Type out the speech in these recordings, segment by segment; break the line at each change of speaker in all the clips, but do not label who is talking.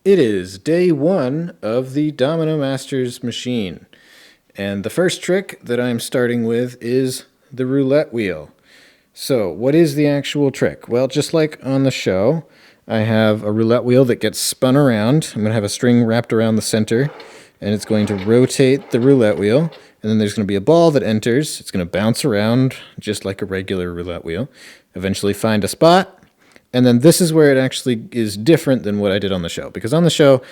It is day one of the Domino Masters machine. And the first trick that I'm starting with is the roulette wheel. So, what is the actual trick? Well, just like on the show, I have a roulette wheel that gets spun around. I'm going to have a string wrapped around the center, and it's going to rotate the roulette wheel. And then there's going to be a ball that enters. It's going to bounce around just like a regular roulette wheel, eventually find a spot. And then this is where it actually is different than what I did on the show. Because on the show,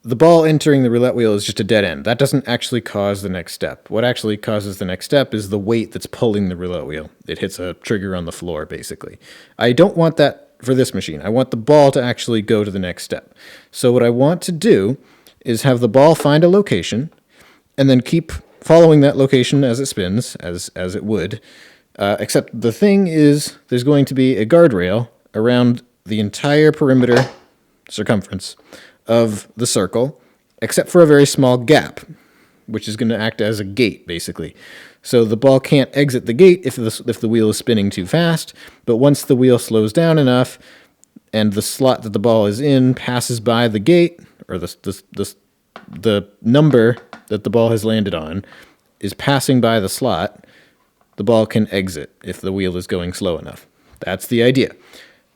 the ball entering the roulette wheel is just a dead end. That doesn't actually cause the next step. What actually causes the next step is the weight that's pulling the roulette wheel. It hits a trigger on the floor, basically. I don't want that for this machine. I want the ball to actually go to the next step. So what I want to do is have the ball find a location and then keep following that location as it spins, as it would. Except the thing is, there's going to be a guardrail around the entire perimeter circumference of the circle, except for a very small gap, which is going to act as a gate, basically. So the ball can't exit the gate if the wheel is spinning too fast, but once the wheel slows down enough and the slot that the ball is in passes by the gate, or the number that the ball has landed on is passing by the slot, the ball can exit if the wheel is going slow enough. That's the idea.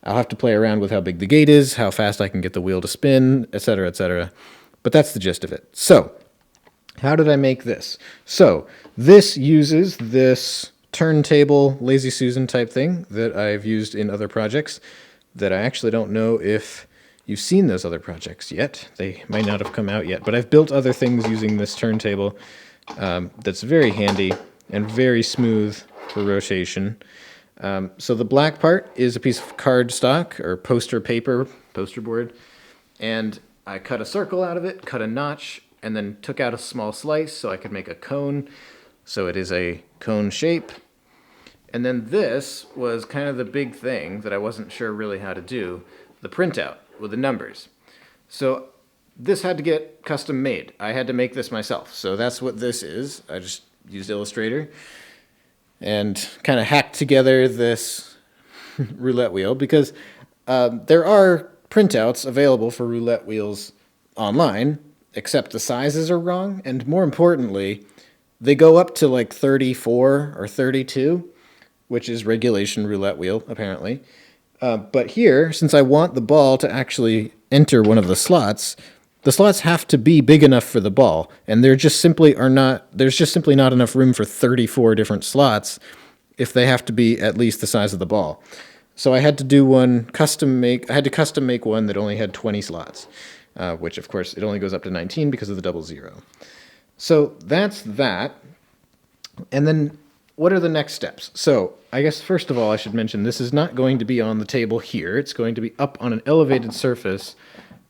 I'll have to play around with how big the gate is, how fast I can get the wheel to spin, etc., etc. But that's the gist of it. So, how did I make this? So, this uses this turntable Lazy Susan type thing that I've used in other projects that I actually don't know if you've seen those other projects yet. They might not have come out yet, but I've built other things using this turntable that's very handy and very smooth for rotation. So the black part is a piece of cardstock or poster paper, poster board, and I cut a circle out of it, cut a notch, and then took out a small slice so I could make a cone. So it is a cone shape. And then this was kind of the big thing that I wasn't sure really how to do, the printout with the numbers. So this had to get custom made. I had to make this myself. So that's what this is. I just used Illustrator and kind of hacked together this roulette wheel because there are printouts available for roulette wheels online, except the sizes are wrong, and more importantly, they go up to like 34 or 32, which is regulation roulette wheel, apparently. But here, since I want the ball to actually enter one of the slots have to be big enough for the ball, and there's just simply not enough room for 34 different slots if they have to be at least the size of the ball. So I had to do custom make one that only had 20 slots, which of course it only goes up to 19 because of the double zero. So that's that. And then what are the next steps? So I guess first of all I should mention this is not going to be on the table here. It's going to be up on an elevated surface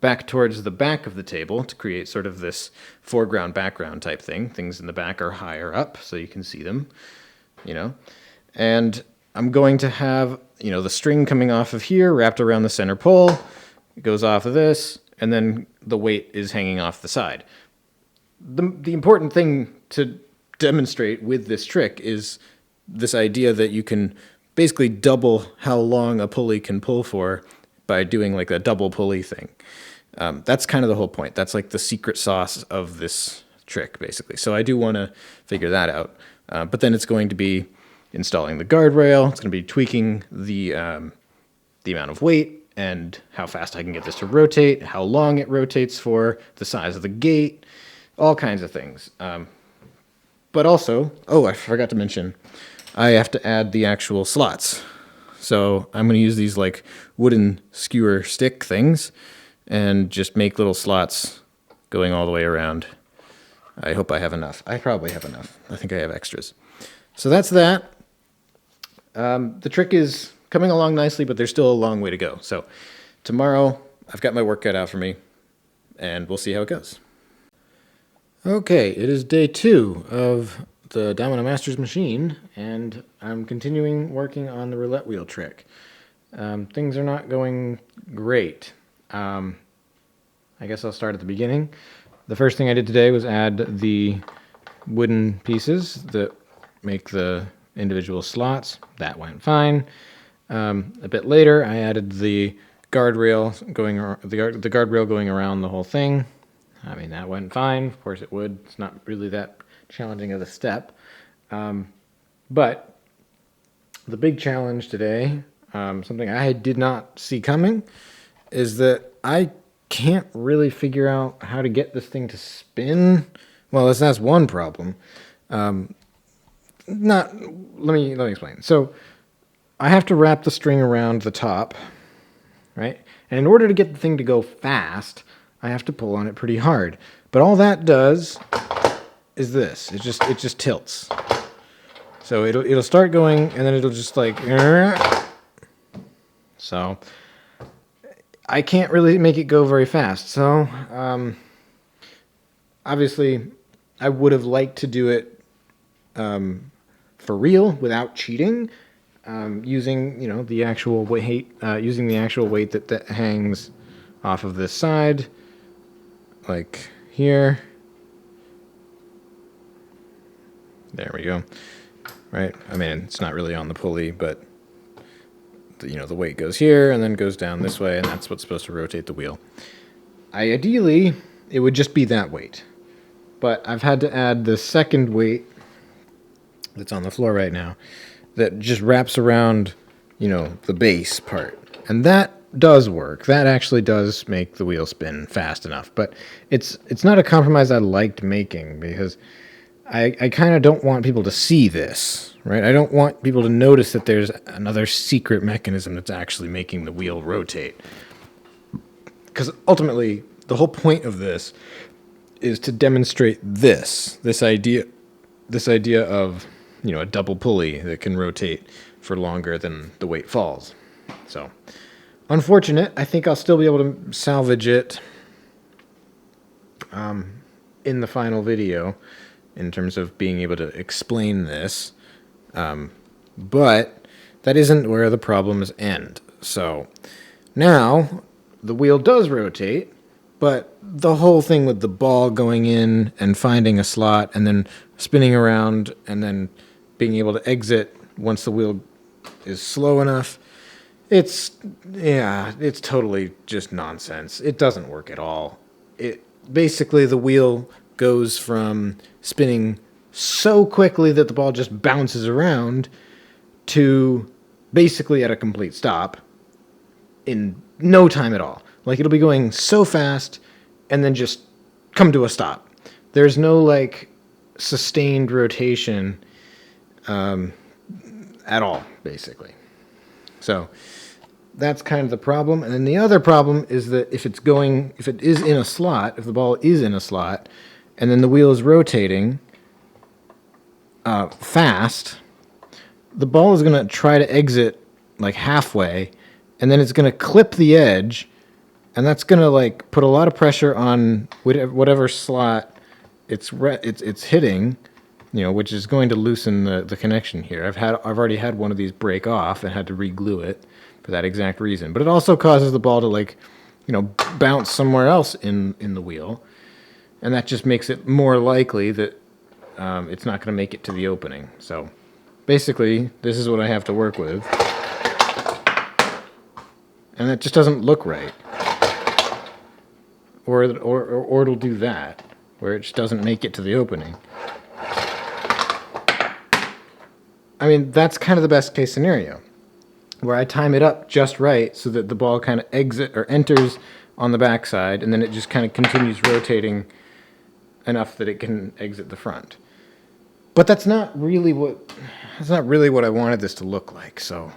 back towards the back of the table to create sort of this foreground background type thing. Things in the back are higher up so you can see them, And I'm going to have, the string coming off of here wrapped around the center pole. It goes off of this, and then the weight is hanging off the side. The important thing to demonstrate with this trick is this idea that you can basically double how long a pulley can pull for by doing like a double pulley thing. That's kind of the whole point. That's like the secret sauce of this trick, basically. So I do want to figure that out. But then it's going to be installing the guardrail. It's going to be tweaking the amount of weight and how fast I can get this to rotate, how long it rotates for, the size of the gate, all kinds of things. But also, I forgot to mention, I have to add the actual slots. So I'm going to use these like wooden skewer stick things and just make little slots going all the way around. I hope I have enough. I probably have enough. I think I have extras. So that's that. The trick is coming along nicely, but there's still a long way to go. So tomorrow I've got my work cut out for me, and we'll see how it goes. Okay, it is day 2 of the Domino Masters machine, and I'm continuing working on the roulette wheel trick. Things are not going great. I guess I'll start at the beginning. The first thing I did today was add the wooden pieces that make the individual slots. That went fine. A bit later, I added the guardrail going the guardrail going around the whole thing. I mean, that went fine. Of course it would. It's not really that challenging of a step. But the big challenge today, something I did not see coming, is that I can't really figure out how to get this thing to spin. Well, that's one problem. Let me explain. So I have to wrap the string around the top, right? And in order to get the thing to go fast, I have to pull on it pretty hard. But all that does is this. It just tilts. So it'll start going, and then it'll just like. So I can't really make it go very fast. So obviously, I would have liked to do it for real without cheating, using the actual weight, that hangs off of this side, like here. There we go. Right? I mean, it's not really on the pulley, but the weight goes here and then goes down this way, and that's what's supposed to rotate the wheel. Ideally, it would just be that weight. But I've had to add the second weight that's on the floor right now that just wraps around, the base part. And that does work. That actually does make the wheel spin fast enough. But it's not a compromise I liked making, because I kind of don't want people to see this, right? I don't want people to notice that there's another secret mechanism that's actually making the wheel rotate. Because ultimately, the whole point of this is to demonstrate this idea of, a double pulley that can rotate for longer than the weight falls. So, unfortunate. I think I'll still be able to salvage it in the final video in terms of being able to explain this. But that isn't where the problems end. So now the wheel does rotate, but the whole thing with the ball going in and finding a slot and then spinning around and then being able to exit once the wheel is slow enough, it's totally just nonsense. It doesn't work at all. Basically the wheel goes from spinning so quickly that the ball just bounces around to basically at a complete stop in no time at all. Like, it'll be going so fast and then just come to a stop. There's no sustained rotation at all, basically. So that's kind of the problem. And then the other problem is that if the ball is in a slot, and then the wheel is rotating fast, the ball is going to try to exit halfway, and then it's going to clip the edge, and that's going to put a lot of pressure on whatever slot it's hitting, which is going to loosen the connection here. I've already had one of these break off and had to re-glue it for that exact reason. But it also causes the ball to bounce somewhere else in the wheel. And that just makes it more likely that it's not going to make it to the opening. So basically, this is what I have to work with. And that just doesn't look right. Or it'll do that, where it just doesn't make it to the opening. I mean, that's kind of the best case scenario, where I time it up just right so that the ball kind of enters on the backside, and then it just kind of continues rotating enough that it can exit the front. But that's not really what I wanted this to look like. So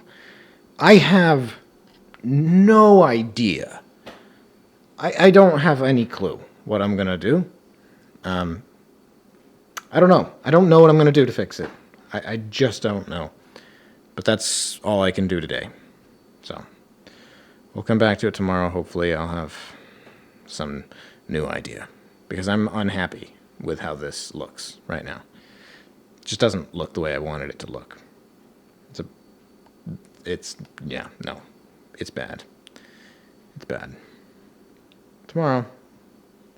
I have no idea. I don't have any clue what I'm gonna do. I don't know. I don't know what I'm gonna do to fix it. I just don't know. But that's all I can do today. So we'll come back to it tomorrow. Hopefully I'll have some new idea, because I'm unhappy with how this looks right now. It just doesn't look the way I wanted it to look. It's bad. It's bad. Tomorrow,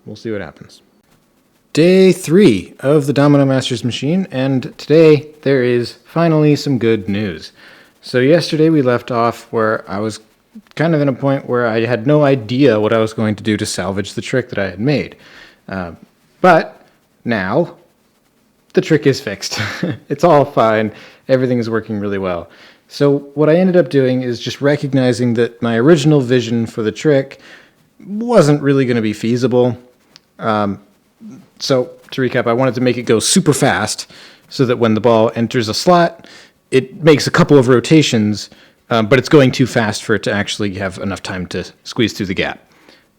we'll see what happens. Day 3 of the Domino Masters machine, and today there is finally some good news. So yesterday we left off where I was kind of in a point where I had no idea what I was going to do to salvage the trick that I had made. But now the trick is fixed. It's all fine. Everything is working really well. So what I ended up doing is just recognizing that my original vision for the trick wasn't really going to be feasible. So to recap, I wanted to make it go super fast so that when the ball enters a slot, it makes a couple of rotations, but it's going too fast for it to actually have enough time to squeeze through the gap.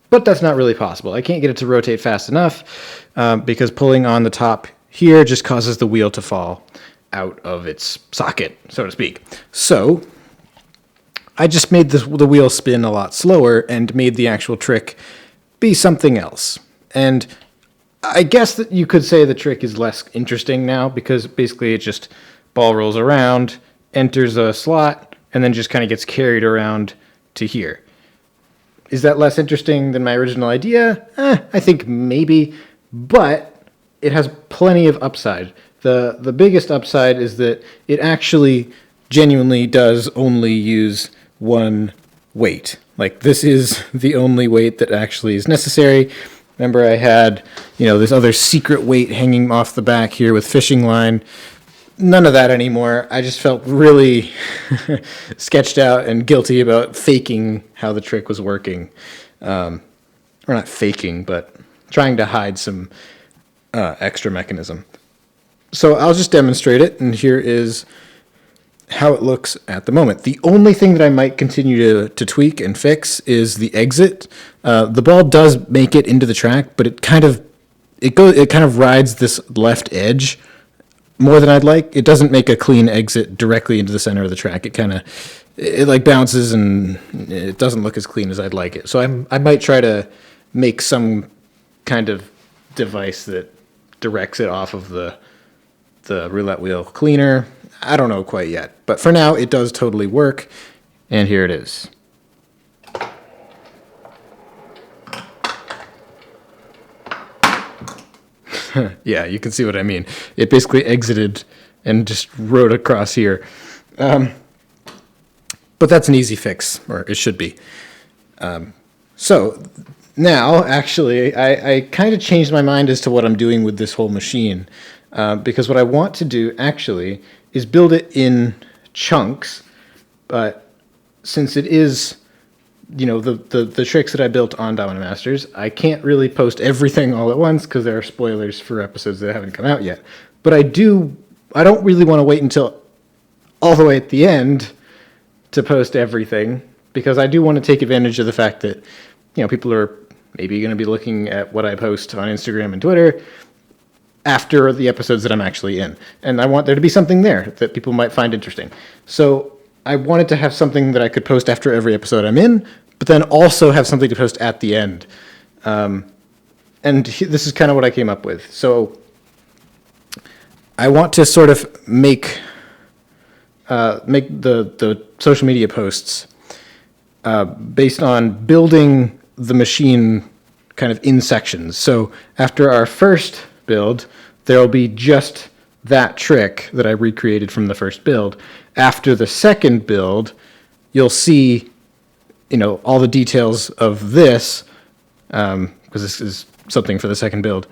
But that's not really possible. I can't get it to rotate fast enough because pulling on the top here just causes the wheel to fall out of its socket, so to speak. So I just made the wheel spin a lot slower and made the actual trick be something else. And I guess that you could say the trick is less interesting now because basically it just ball rolls around, enters a slot, and then just kind of gets carried around to here. Is that less interesting than my original idea? I think maybe, but it has plenty of upside. The biggest upside is that it actually genuinely does only use one weight. Like, this is the only weight that actually is necessary. Remember, I had, this other secret weight hanging off the back here with fishing line. None of that anymore. I just felt really sketched out and guilty about faking how the trick was working. Or not faking, but trying to hide some extra mechanism. So I'll just demonstrate it, and here is how it looks at the moment. The only thing that I might continue to tweak and fix is the exit. The ball does make it into the track, but it kind of rides this left edge more than I'd like. It doesn't make a clean exit directly into the center of the track. It bounces and it doesn't look as clean as I'd like it. So I might try to make some kind of device that directs it off of the roulette wheel cleaner. I don't know quite yet, but for now it does totally work, and here it is. Yeah, you can see what I mean. It basically exited and just rode across here. But that's an easy fix, or it should be. So now, actually, I kind of changed my mind as to what I'm doing with this whole machine. Because what I want to do, actually, is build it in chunks. But since it is, the tricks that I built on Domino Masters, I can't really post everything all at once because there are spoilers for episodes that haven't come out yet. But I don't really want to wait until all the way at the end to post everything, because I do want to take advantage of the fact that, people are maybe going to be looking at what I post on Instagram and Twitter after the episodes that I'm actually in. And I want there to be something there that people might find interesting. So I wanted to have something that I could post after every episode I'm in, but then also have something to post at the end. And this is kind of what I came up with. So I want to sort of make the social media posts based on building the machine kind of in sections. So after our first build, there will be just that trick that I recreated from the first build. After the second build, you'll see, all the details of this, because this is something for the second build,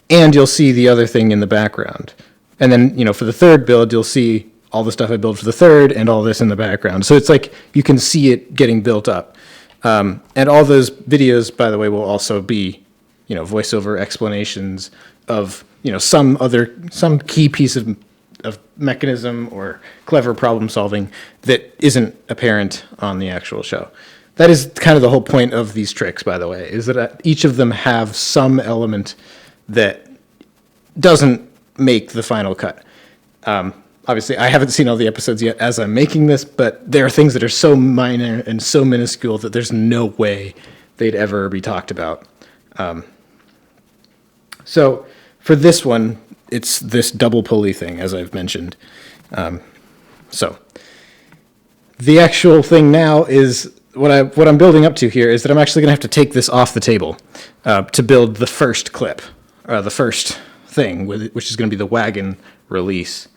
and you'll see the other thing in the background. And then, for the third build, you'll see all the stuff I built for the third and all this in the background. So it's like you can see it getting built up. And all those videos, by the way, will also be, voiceover explanations of, some key piece of mechanism or clever problem solving that isn't apparent on the actual show. That is kind of the whole point of these tricks, by the way, is that each of them have some element that doesn't make the final cut. Obviously, I haven't seen all the episodes yet as I'm making this, but there are things that are so minor and so minuscule that there's no way they'd ever be talked about. So for this one, it's this double pulley thing, as I've mentioned. So the actual thing now is what I'm building up to here is that I'm actually going to have to take this off the table to build the first clip, the first thing, which is going to be the wagon release,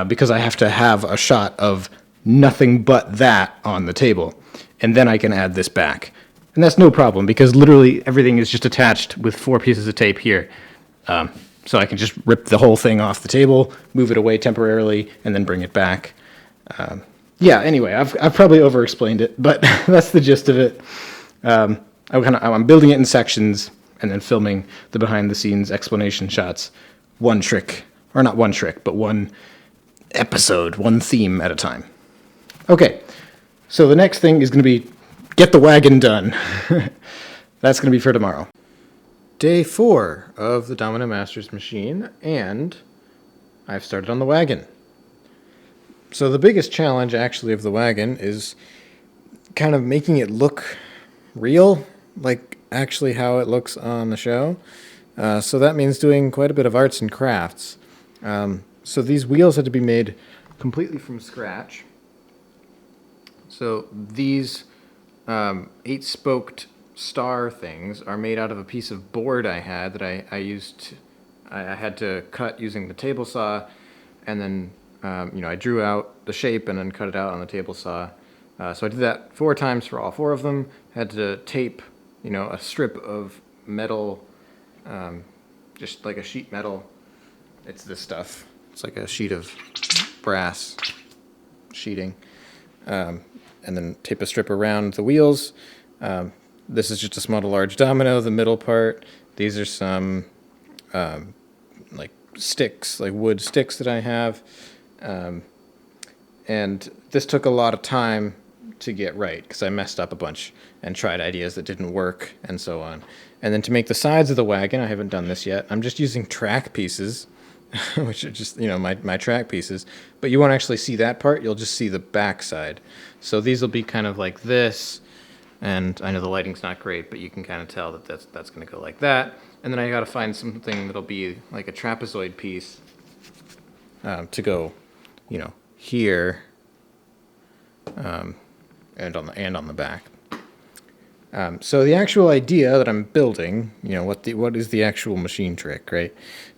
because I have to have a shot of nothing but that on the table. and then I can add this back. And that's no problem, because literally everything is just attached with 4 pieces of tape here. So I can just rip the whole thing off the table, move it away temporarily, and then bring it back. Yeah, anyway, I've probably over-explained it, but that's the gist of it. I'm building it in sections and then filming the behind-the-scenes explanation shots, one trick, or not one trick, but one episode, one theme at a time. Okay, so the next thing is going to be get the wagon done. That's going to be for tomorrow. Day 4 of the Domino Masters machine, and I've started on the wagon. So the biggest challenge, actually, of the wagon is kind of making it look real, like actually how it looks on the show. So that means doing quite a bit of arts and crafts. So these wheels had to be made completely from scratch. So these 8-spoked star things are made out of a piece of board I had that I had to cut using the table saw, and then I drew out the shape and then cut it out on the table saw. So I did that 4 times for all 4 of them. Had to tape, a strip of metal, just like a sheet metal. It's this stuff. It's like a sheet of brass sheeting, and then tape a strip around the wheels. This is just a small to large domino, the middle part. These are some like sticks, like wood sticks that I have. And this took a lot of time to get right because I messed up a bunch and tried ideas that didn't work and so on. And then to make the sides of the wagon, I haven't done this yet. I'm just using track pieces, which are just, my track pieces. But you won't actually see that part. You'll just see the back side. So these will be kind of like this. And I know the lighting's not great, but you can kind of tell that that's going to go like that. And then I got to find something that'll be like a trapezoid piece to go, here, and on the back. So the actual idea that I'm building, what is the actual machine trick, right?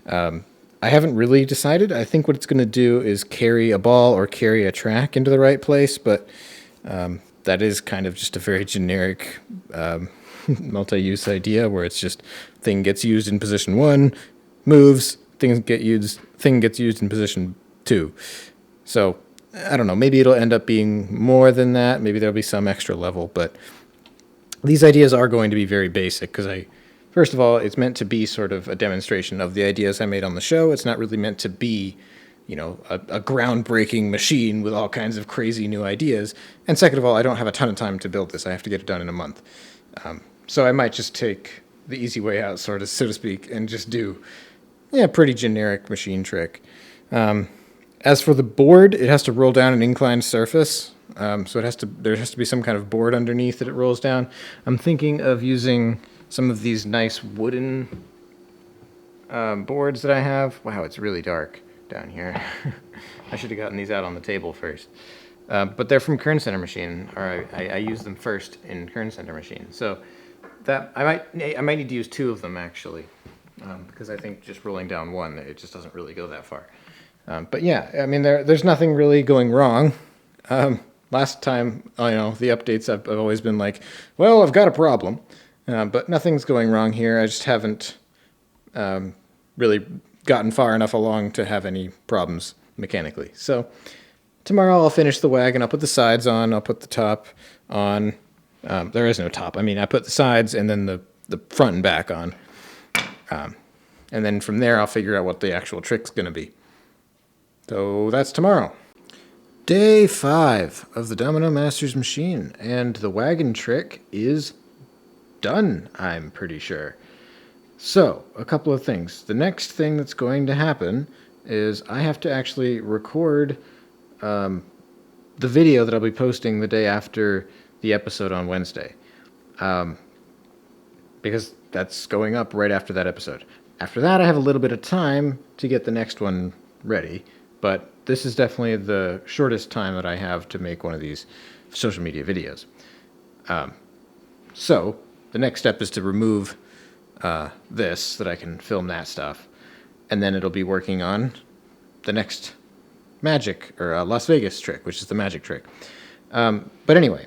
I haven't really decided. I think what it's going to do is carry a ball or carry a track into the right place, but that is kind of just a very generic multi-use idea where it's just thing gets used in position 1, moves, thing gets used in position 2. So I don't know, maybe it'll end up being more than that. Maybe there'll be some extra level, but these ideas are going to be very basic because first of all, it's meant to be sort of a demonstration of the ideas I made on the show. It's not really meant to be a groundbreaking machine with all kinds of crazy new ideas. And second of all, I don't have a ton of time to build this. I have to get it done in a month. So I might just take the easy way out, so to speak, and just do a pretty generic machine trick. As for the board, it has to roll down an inclined surface. So there has to be some kind of board underneath that it rolls down. I'm thinking of using some of these nice wooden boards that I have. Wow, it's really dark down here. I should have gotten these out on the table first. But they're from Kern Center Machine, or I use them first in Kern Center Machine. So that I might need to use 2 of them actually, because I think just rolling down one, it just doesn't really go that far. But yeah, I mean there's nothing really going wrong. Last time, the updates I've always been like, well, I've got a problem, but nothing's going wrong here. I just haven't really gotten far enough along to have any problems mechanically. So tomorrow I'll finish the wagon. I'll put the sides on. I'll put the top on. There is no top. I mean, I put the sides and then the front and back on. And then from there, I'll figure out what the actual trick's going to be. So that's tomorrow. Day 5 of the Domino Masters machine. And the wagon trick is done, I'm pretty sure. So, a couple of things. The next thing that's going to happen is I have to actually record the video that I'll be posting the day after the episode on Wednesday. Because that's going up right after that episode. After that, I have a little bit of time to get the next one ready. But this is definitely the shortest time that I have to make one of these social media videos. So, the next step is to remove this, so that I can film that stuff. And then it'll be working on the next magic, or Las Vegas trick, which is the magic trick. But anyway,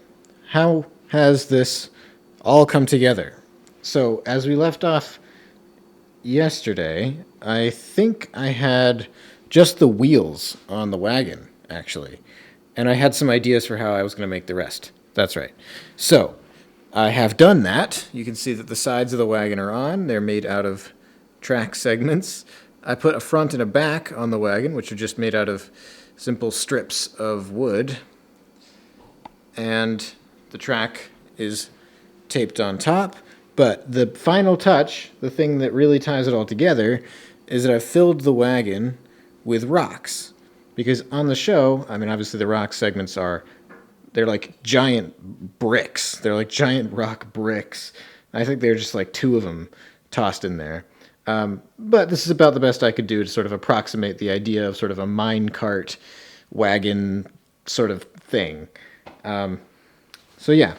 how has this all come together? So, as we left off yesterday, I think I had just the wheels on the wagon, actually. And I had some ideas for how I was going to make the rest. That's right. So, I have done that. You can see that the sides of the wagon are on. They're made out of track segments. I put a front and a back on the wagon, which are just made out of simple strips of wood. And the track is taped on top. But the final touch, the thing that really ties it all together, is that I've filled the wagon with rocks. Because on the show, I mean, obviously the rock segments they're like giant bricks. They're like giant rock bricks. I think they're just like 2 of them tossed in there. But this is about the best I could do to sort of approximate the idea of sort of a mine cart wagon sort of thing. So yeah.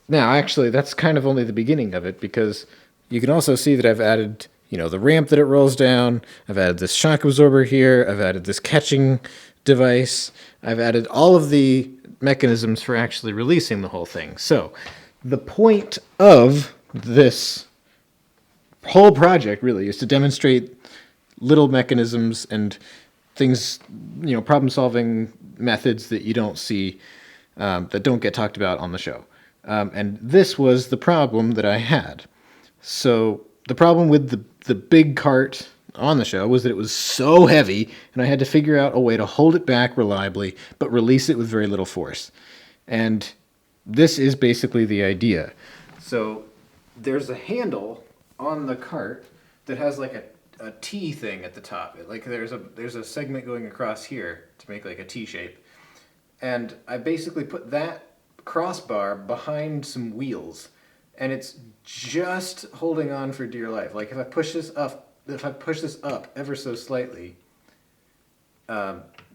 Now, actually, that's kind of only the beginning of it, because you can also see that I've added, the ramp that it rolls down. I've added this shock absorber here. I've added this catching device. I've added all of the mechanisms for actually releasing the whole thing. So the point of this whole project really is to demonstrate little mechanisms and things, problem-solving methods that you don't see, that don't get talked about on the show. And this was the problem that I had. So the problem with the big cart on the show was that it was so heavy, and I had to figure out a way to hold it back reliably, but release it with very little force. And this is basically the idea. So there's a handle on the cart that has like a T thing at the top. Like there's a segment going across here to make like a T shape. And I basically put that crossbar behind some wheels, and it's just holding on for dear life. Like if I push this up ever so slightly,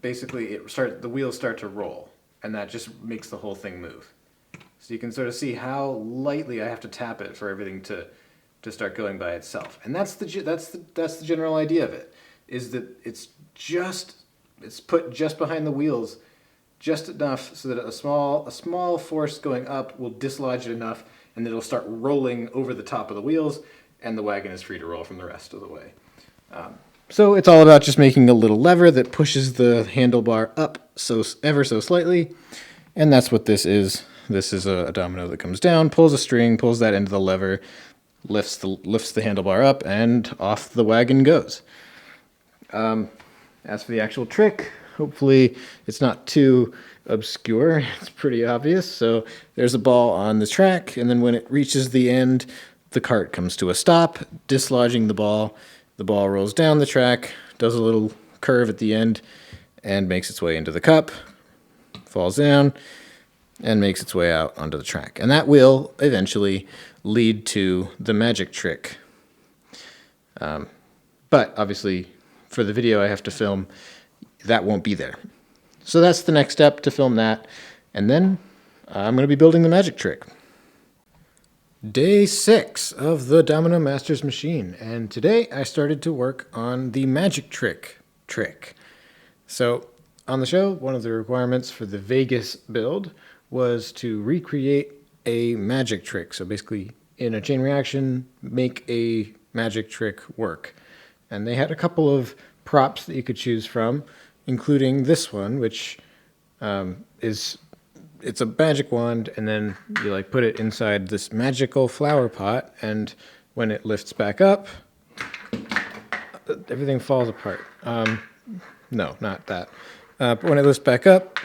basically the wheels start to roll, and that just makes the whole thing move. So you can sort of see how lightly I have to tap it for everything to start going by itself. And that's the general idea of it, is that it's put just behind the wheels, just enough so that a small force going up will dislodge it enough, and it'll start rolling over the top of the wheels, and the wagon is free to roll from the rest of the way. So it's all about just making a little lever that pushes the handlebar up ever so slightly, and that's what this is. This is a domino that comes down, pulls a string, pulls that into the lever, lifts the handlebar up, and off the wagon goes. As for the actual trick, hopefully it's not too obscure. It's pretty obvious. So there's a ball on the track, and then when it reaches the end, the cart comes to a stop, dislodging the ball. The ball rolls down the track, does a little curve at the end, and makes its way into the cup, falls down, and makes its way out onto the track. And that will eventually lead to the magic trick. But obviously, for the video I have to film, that won't be there. So that's the next step, to film that. And then I'm going to be building the magic trick. Day 6 of the Domino Masters machine. And today I started to work on the magic trick. So on the show, one of the requirements for the Vegas build was to recreate a magic trick. So basically, in a chain reaction, make a magic trick work. And they had a couple of props that you could choose from, including this one, which it's a magic wand, and then you put it inside this magical flower pot, and when it lifts back up, everything falls apart. No, not that. But when it lifts back up,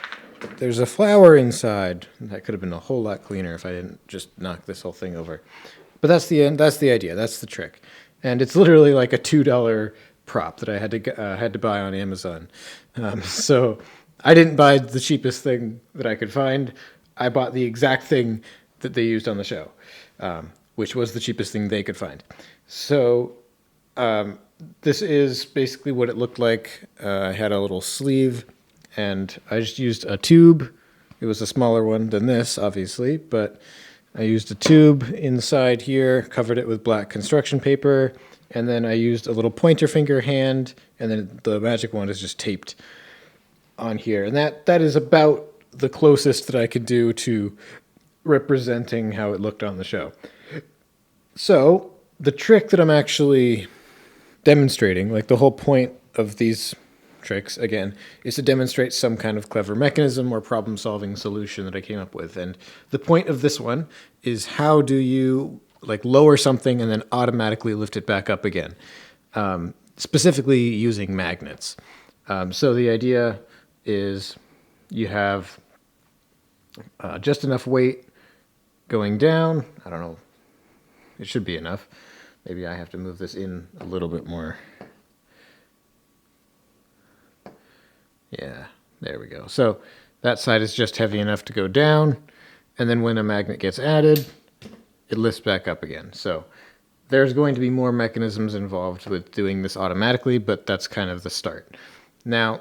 there's a flower inside. That could have been a whole lot cleaner if I didn't just knock this whole thing over. But that's the end. That's the idea. That's the trick. And it's literally like a $2 prop that I had to buy on Amazon. So I didn't buy the cheapest thing that I could find. I bought the exact thing that they used on the show, which was the cheapest thing they could find. So this is basically what it looked like. I had a little sleeve, and I just used a tube. It was a smaller one than this, obviously, but I used a tube inside here, covered it with black construction paper, and then I used a little pointer finger hand, and then the magic wand is just taped on here. And that is about the closest that I could do to representing how it looked on the show. So the trick that I'm actually demonstrating, like the whole point of these tricks, again, is to demonstrate some kind of clever mechanism or problem-solving solution that I came up with. And the point of this one is, how do you like lower something and then automatically lift it back up again, specifically using magnets. So the idea is you have just enough weight going down. I don't know. It should be enough. Maybe I have to move this in a little bit more. Yeah, there we go. So that side is just heavy enough to go down, and then when a magnet gets added, it lifts back up again. So there's going to be more mechanisms involved with doing this automatically, but that's kind of the start. Now,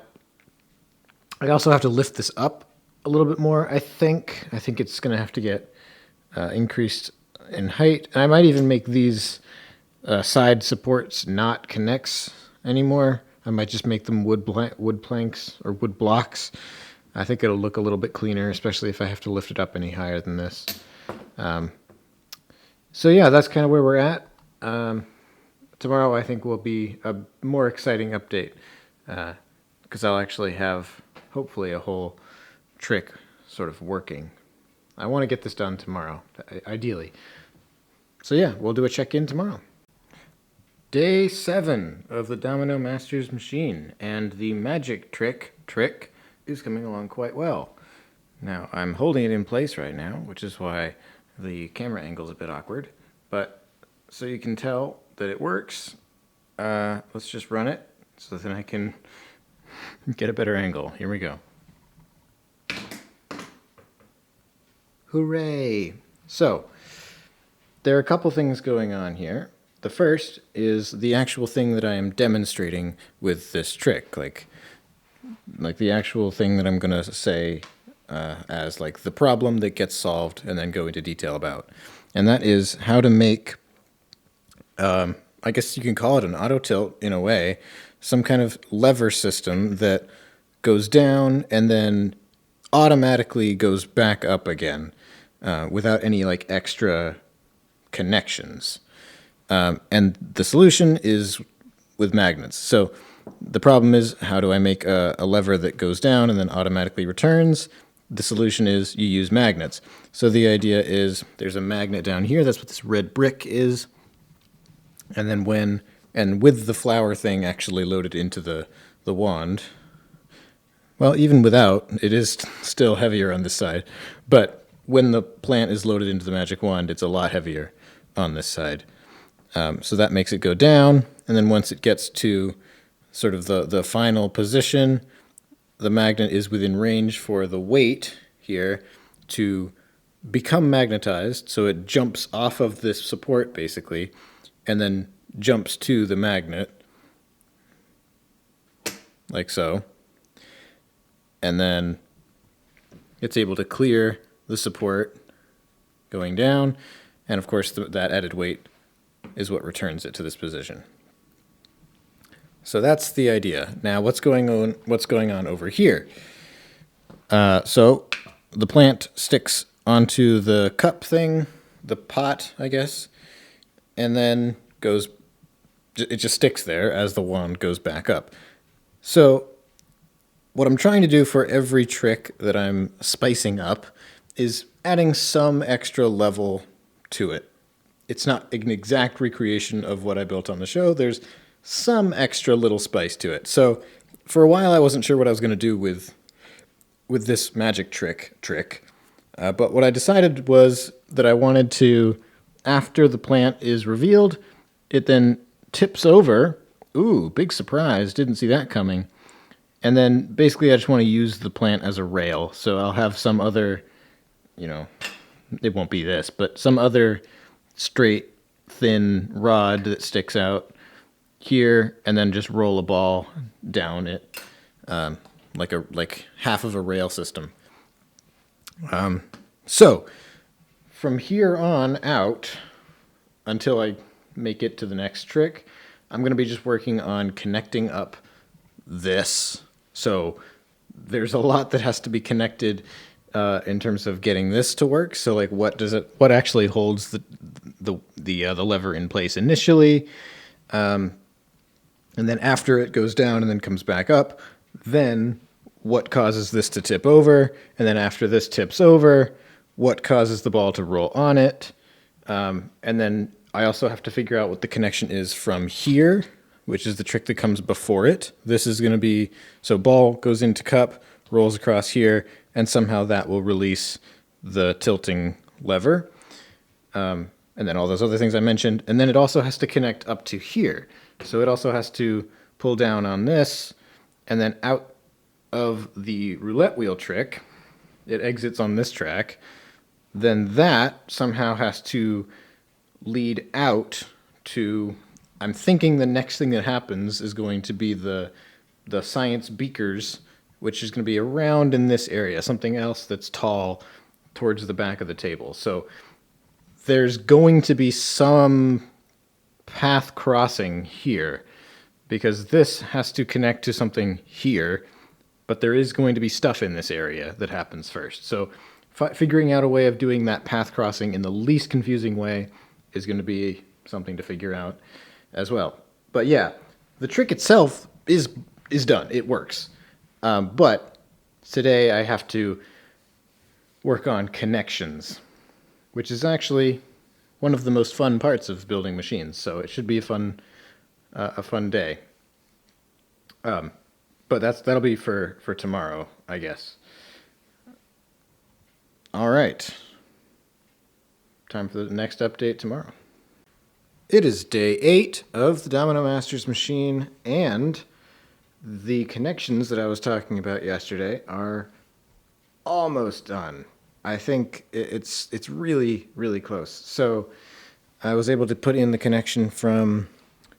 I also have to lift this up a little bit more, I think. I think it's going to have to get increased in height. And I might even make these side supports not connects anymore. I might just make them wood planks or wood blocks. I think it'll look a little bit cleaner, especially if I have to lift it up any higher than this. So yeah, that's kind of where we're at. Tomorrow I think will be a more exciting update, because I'll actually have hopefully a whole trick sort of working. I want to get this done tomorrow, ideally. So yeah, we'll do a check-in tomorrow. Day 7 of the Domino Masters machine, and the magic trick is coming along quite well. Now, I'm holding it in place right now, which is why the camera angle is a bit awkward, but so you can tell that it works, let's just run it so that I can get a better angle. Here we go. Hooray! So, there are a couple things going on here. The first is the actual thing that I am demonstrating with this trick, like the actual thing that I'm going to say as like the problem that gets solved and then go into detail about. And that is how to make, I guess you can call it an auto tilt in a way, some kind of lever system that goes down and then automatically goes back up again without any like extra connections. And the solution is with magnets. So the problem is, how do I make a lever that goes down and then automatically returns? The solution is you use magnets. So the idea is there's a magnet down here. That's what this red brick is. And then with the flower thing actually loaded into the wand, well, even without, it is still heavier on this side. But when the plant is loaded into the magic wand, it's a lot heavier on this side. So that makes it go down, and then once it gets to sort of the final position, the magnet is within range for the weight here to become magnetized, so it jumps off of this support basically, and then jumps to the magnet, like so, and then it's able to clear the support going down, and of course that added weight is what returns it to this position. So that's the idea. Now what's going on over here? So the plant sticks onto the cup thing, the pot, I guess, and then it just sticks there as the wand goes back up. So what I'm trying to do for every trick that I'm spicing up is adding some extra level to it. It's not an exact recreation of what I built on the show. There's some extra little spice to it. So for a while I wasn't sure what I was going to do with this magic trick. But what I decided was that I wanted to, after the plant is revealed, it then tips over. Ooh, big surprise. Didn't see that coming. And then basically I just want to use the plant as a rail. So I'll have some other, it won't be this, but some other straight, thin rod that sticks out here, and then just roll a ball down it, like half of a rail system. So from here on out, until I make it to the next trick, I'm going to be just working on connecting up this. So there's a lot that has to be connected in terms of getting this to work. So like, what actually holds the lever in place initially, and then after it goes down and then comes back up, then what causes this to tip over, and then after this tips over, what causes the ball to roll on it, and then I also have to figure out what the connection is from here, which is the trick that comes before it. This is going to be, so ball goes into cup, rolls across here, and somehow that will release the tilting lever. And then all those other things I mentioned. And then it also has to connect up to here. So it also has to pull down on this, and then out of the roulette wheel trick, it exits on this track. Then that somehow has to lead out to, I'm thinking the next thing that happens is going to be the science beakers, which is going to be around in this area, something else that's tall towards the back of the table. So there's going to be some path crossing here, because this has to connect to something here, but there is going to be stuff in this area that happens first. So figuring out a way of doing that path crossing in the least confusing way is going to be something to figure out as well. But yeah, the trick itself is done. It works. But today I have to work on connections, which is actually one of the most fun parts of building machines. So it should be a fun day. But that'll be for tomorrow, I guess. All right. Time for the next update tomorrow. It is day 8 of the Domino Masters machine, and the connections that I was talking about yesterday are almost done. I think it's really, really close. So I was able to put in the connection from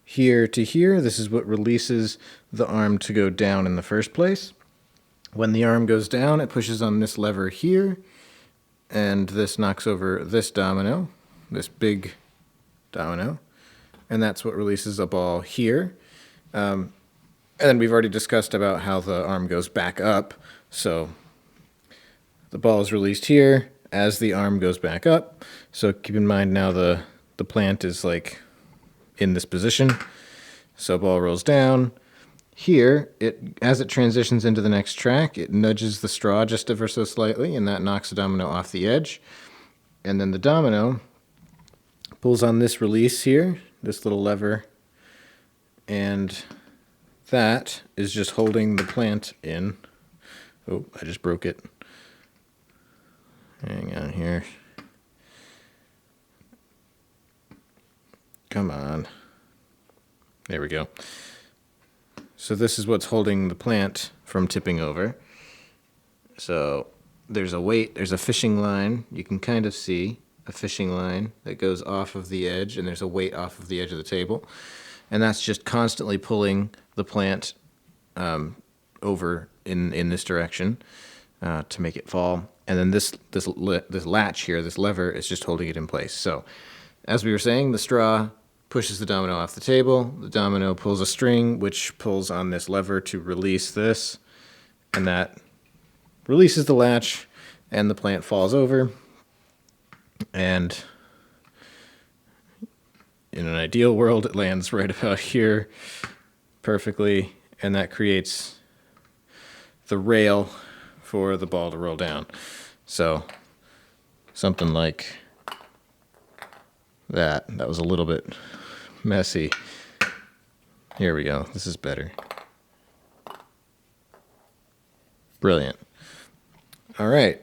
here to here. This is what releases the arm to go down in the first place. When the arm goes down, it pushes on this lever here, and this knocks over this domino, this big domino, and that's what releases a ball here. And then we've already discussed about how the arm goes back up, so the ball is released here as the arm goes back up. So keep in mind now the plant is like in this position. So ball rolls down. Here, as it transitions into the next track, it nudges the straw just ever so slightly, and that knocks the domino off the edge. And then the domino pulls on this release here, this little lever, and that is just holding the plant in. Oh, I just broke it. Hang on here. Come on. There we go. So this is what's holding the plant from tipping over. So there's a weight, there's a fishing line. You can kind of see a fishing line that goes off of the edge, and there's a weight off of the edge of the table. And that's just constantly pulling the plant over in this direction to make it fall. And then this latch here, this lever, is just holding it in place. So as we were saying, the straw pushes the domino off the table. The domino pulls a string, which pulls on this lever to release this, and that releases the latch, and the plant falls over. And in an ideal world, it lands right about here perfectly, and that creates the rail for the ball to roll down. So something like that. That was a little bit messy. Here we go. This is better. Brilliant. All right.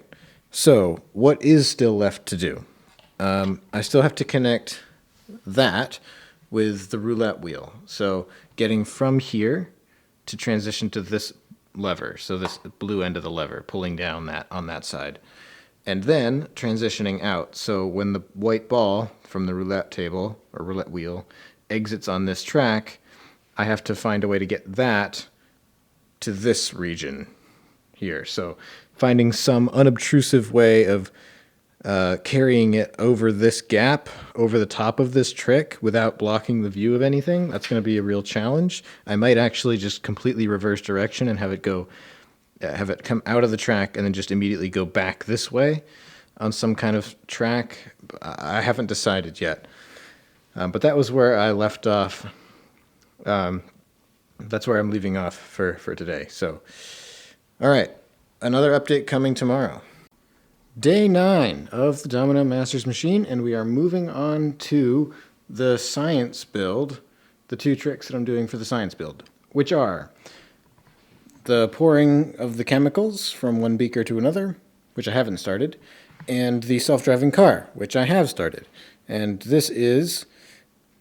So what is still left to do? I still have to connect that with the roulette wheel. So getting from here to transition to this lever. So this blue end of the lever, pulling down that on that side. And then transitioning out. So when the white ball from the roulette table or roulette wheel exits on this track, I have to find a way to get that to this region here. So finding some unobtrusive way of carrying it over this gap, over the top of this trick without blocking the view of anything, that's going to be a real challenge. I might actually just completely reverse direction and have it go have it come out of the track and then just immediately go back this way on some kind of track. I haven't decided yet. But that was where I left off. That's where I'm leaving off for today. So, all right, another update coming tomorrow. Day 9 of the Domino Masters machine, and we are moving on to the science build, the 2 tricks that I'm doing for the science build, which are the pouring of the chemicals from one beaker to another, which I haven't started, and the self-driving car, which I have started. And this is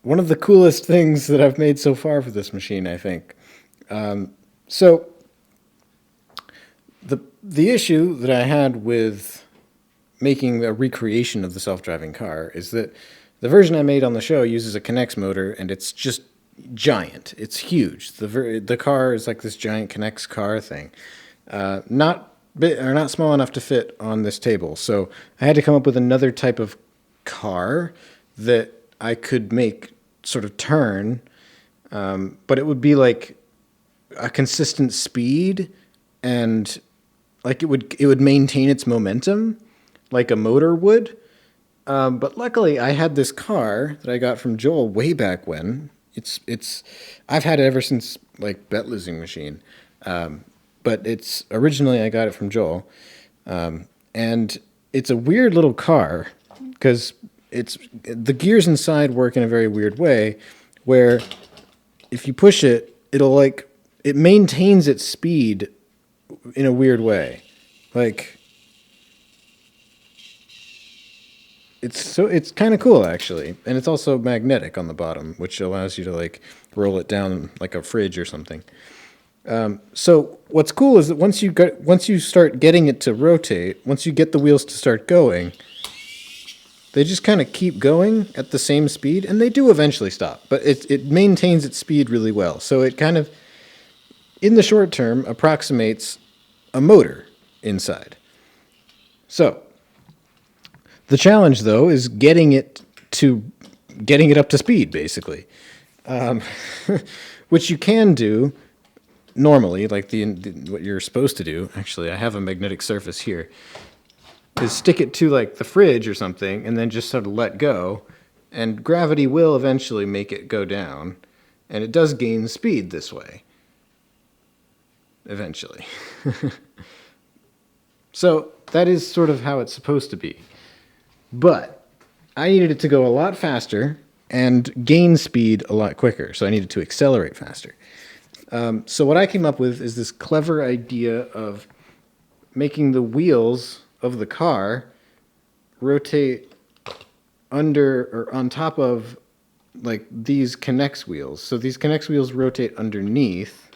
one of the coolest things that I've made so far for this machine, I think. So the issue that I had with making a recreation of the self-driving car is that the version I made on the show uses a Connex motor, and it's just giant. It's huge. The car is like this giant Connex car thing, not small enough to fit on this table. So I had to come up with another type of car that I could make sort of turn, but it would be like a consistent speed, and like it would maintain its momentum like a motor would. But luckily I had this car that I got from Joel way back when. I've had it ever since like Bet Losing Machine. But it's originally I got it from Joel. And it's a weird little car because the gears inside work in a very weird way where if you push it, it maintains its speed in a weird way. Like, it's kind of cool actually, and it's also magnetic on the bottom, which allows you to like roll it down like a fridge or something. So what's cool is that once you start getting it to rotate, once you get the wheels to start going, they just kind of keep going at the same speed, and they do eventually stop, but it maintains its speed really well. So it kind of, in the short term, approximates a motor inside. So the challenge, though, is getting it up to speed, basically, which you can do normally, like what you're supposed to do. Actually, I have a magnetic surface here. Is stick it to like the fridge or something, and then just sort of let go, and gravity will eventually make it go down, and it does gain speed this way. Eventually. So that is sort of how it's supposed to be. But I needed it to go a lot faster and gain speed a lot quicker, so I needed to accelerate faster. So what I came up with is this clever idea of making the wheels of the car rotate under or on top of like these Connex wheels. So these Connex wheels rotate underneath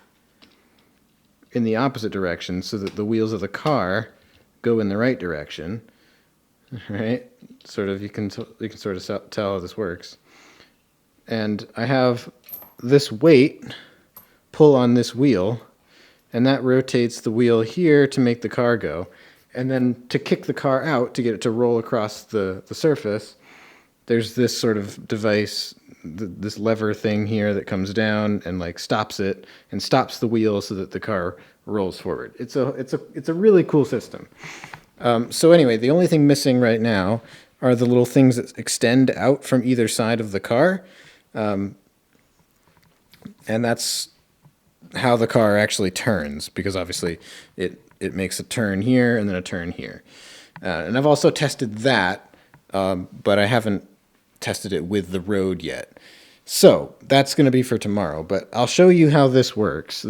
in the opposite direction so that the wheels of the car go in the right direction. Right? Sort of, you can sort of tell how this works. And I have this weight pull on this wheel, and that rotates the wheel here to make the car go. And then to kick the car out, to get it to roll across the surface, there's this sort of device, this lever thing here that comes down and like stops it and stops the wheel so that the car rolls forward. It's a really cool system. So anyway, the only thing missing right now are the little things that extend out from either side of the car. And that's how the car actually turns, because obviously it makes a turn here and then a turn here. And I've also tested that, but I haven't tested it with the road yet. So that's going to be for tomorrow, but I'll show you how this works.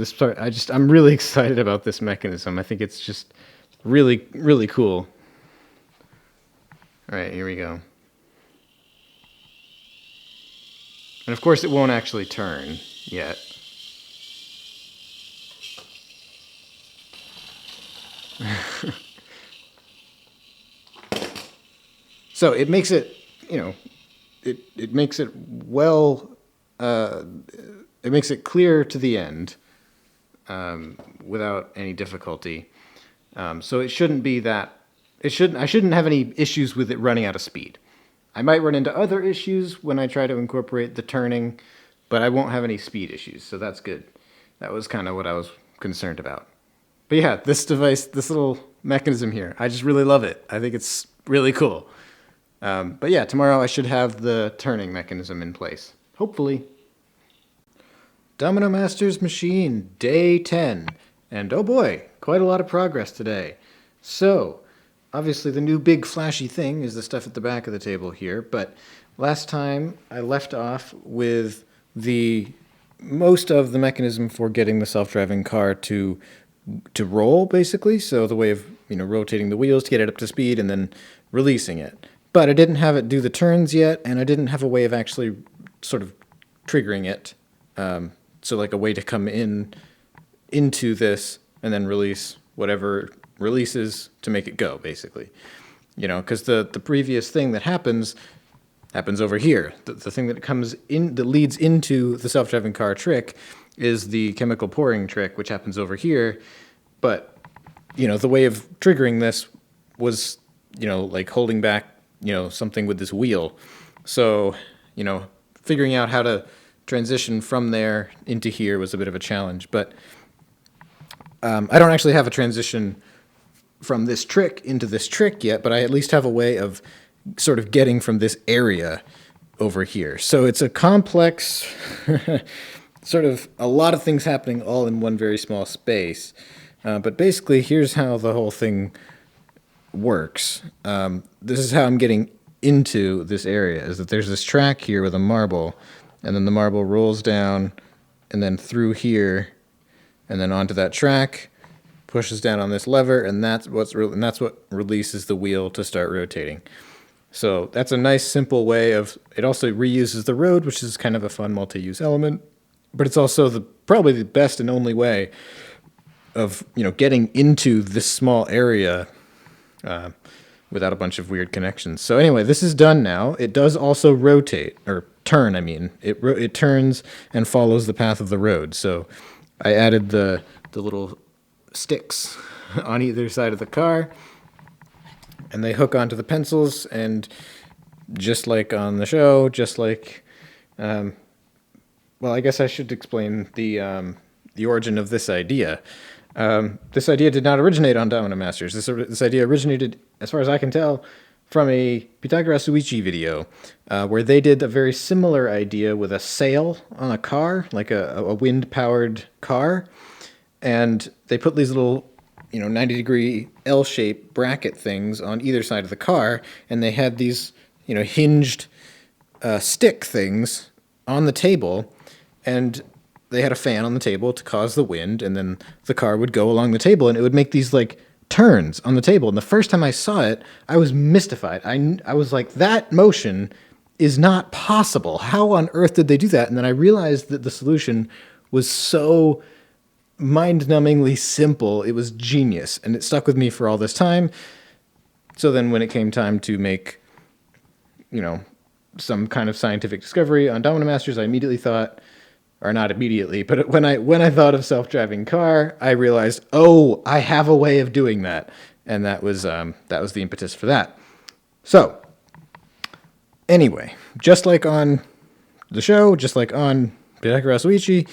I'm really excited about this mechanism. I think it's just really, really cool. All right, here we go. And of course it won't actually turn yet. So it makes it, it makes it it makes it clear to the end without any difficulty. So it shouldn't be that, I shouldn't have any issues with it running out of speed. I might run into other issues when I try to incorporate the turning, but I won't have any speed issues, so that's good. That was kind of what I was concerned about. But yeah, this device, this little mechanism here, I just really love it. I think it's really cool. But yeah, tomorrow I should have the turning mechanism in place. Hopefully. Domino Masters machine, day 10. And oh boy, quite a lot of progress today. So, obviously the new big flashy thing is the stuff at the back of the table here, but last time I left off with the most of the mechanism for getting the self-driving car to roll, basically. So the way of, rotating the wheels to get it up to speed and then releasing it. But I didn't have it do the turns yet, and I didn't have a way of actually sort of triggering it. So like a way to come into this and then release whatever releases to make it go, basically. Because the previous thing that happens over here. The thing that comes in, that leads into the self-driving car trick, is the chemical pouring trick, which happens over here. But, the way of triggering this was, like holding back, something with this wheel. So, figuring out how to transition from there into here was a bit of a challenge. But I don't actually have a transition from this trick into this trick yet, but I at least have a way of sort of getting from this area over here. So it's a complex, sort of a lot of things happening all in one very small space. But basically, here's how the whole thing works. This is how I'm getting into this area, is that there's this track here with a marble, and then the marble rolls down and then through here and then onto that track, pushes down on this lever, and that's what releases the wheel to start rotating. So that's a nice simple way of, it also reuses the road, which is kind of a fun multi-use element, but it's also probably the best and only way of, getting into this small area without a bunch of weird connections. So anyway, this is done now. It does also rotate, or turn, I mean. It turns and follows the path of the road. So I added the little sticks on either side of the car, and they hook onto the pencils, and just like on the show, just like, well, I guess I should explain the origin of this idea. This idea did not originate on Domino Masters. This idea originated, as far as I can tell, from a Pythagoras Uichi video, where they did a very similar idea with a sail on a car, like a wind-powered car, and they put these little 90-degree L-shaped bracket things on either side of the car, and they had these, hinged stick things on the table, and they had a fan on the table to cause the wind, and then the car would go along the table, and it would make these, like, turns on the table. And the first time I saw it, I was mystified. I was like, that motion is not possible. How on earth did they do that? And then I realized that the solution was so mind-numbingly simple. It was genius, and it stuck with me for all this time. So then when it came time to make, some kind of scientific discovery on Domino Masters, I immediately thought, or not immediately, but when I thought of self-driving car, I realized, oh, I have a way of doing that, and that was the impetus for that. So, anyway, just like on the show, just like on Pythagoras Uichi,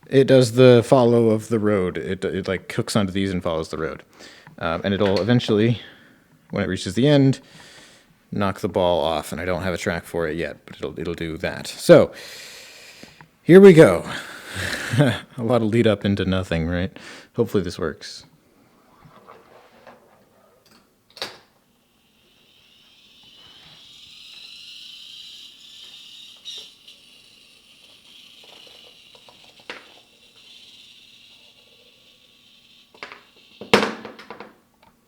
it does the follow of the road. It like hooks onto these and follows the road, and it'll eventually, when it reaches the end, knock the ball off. And I don't have a track for it yet, but it'll do that. So. Here we go. A lot of lead up into nothing, right? Hopefully this works.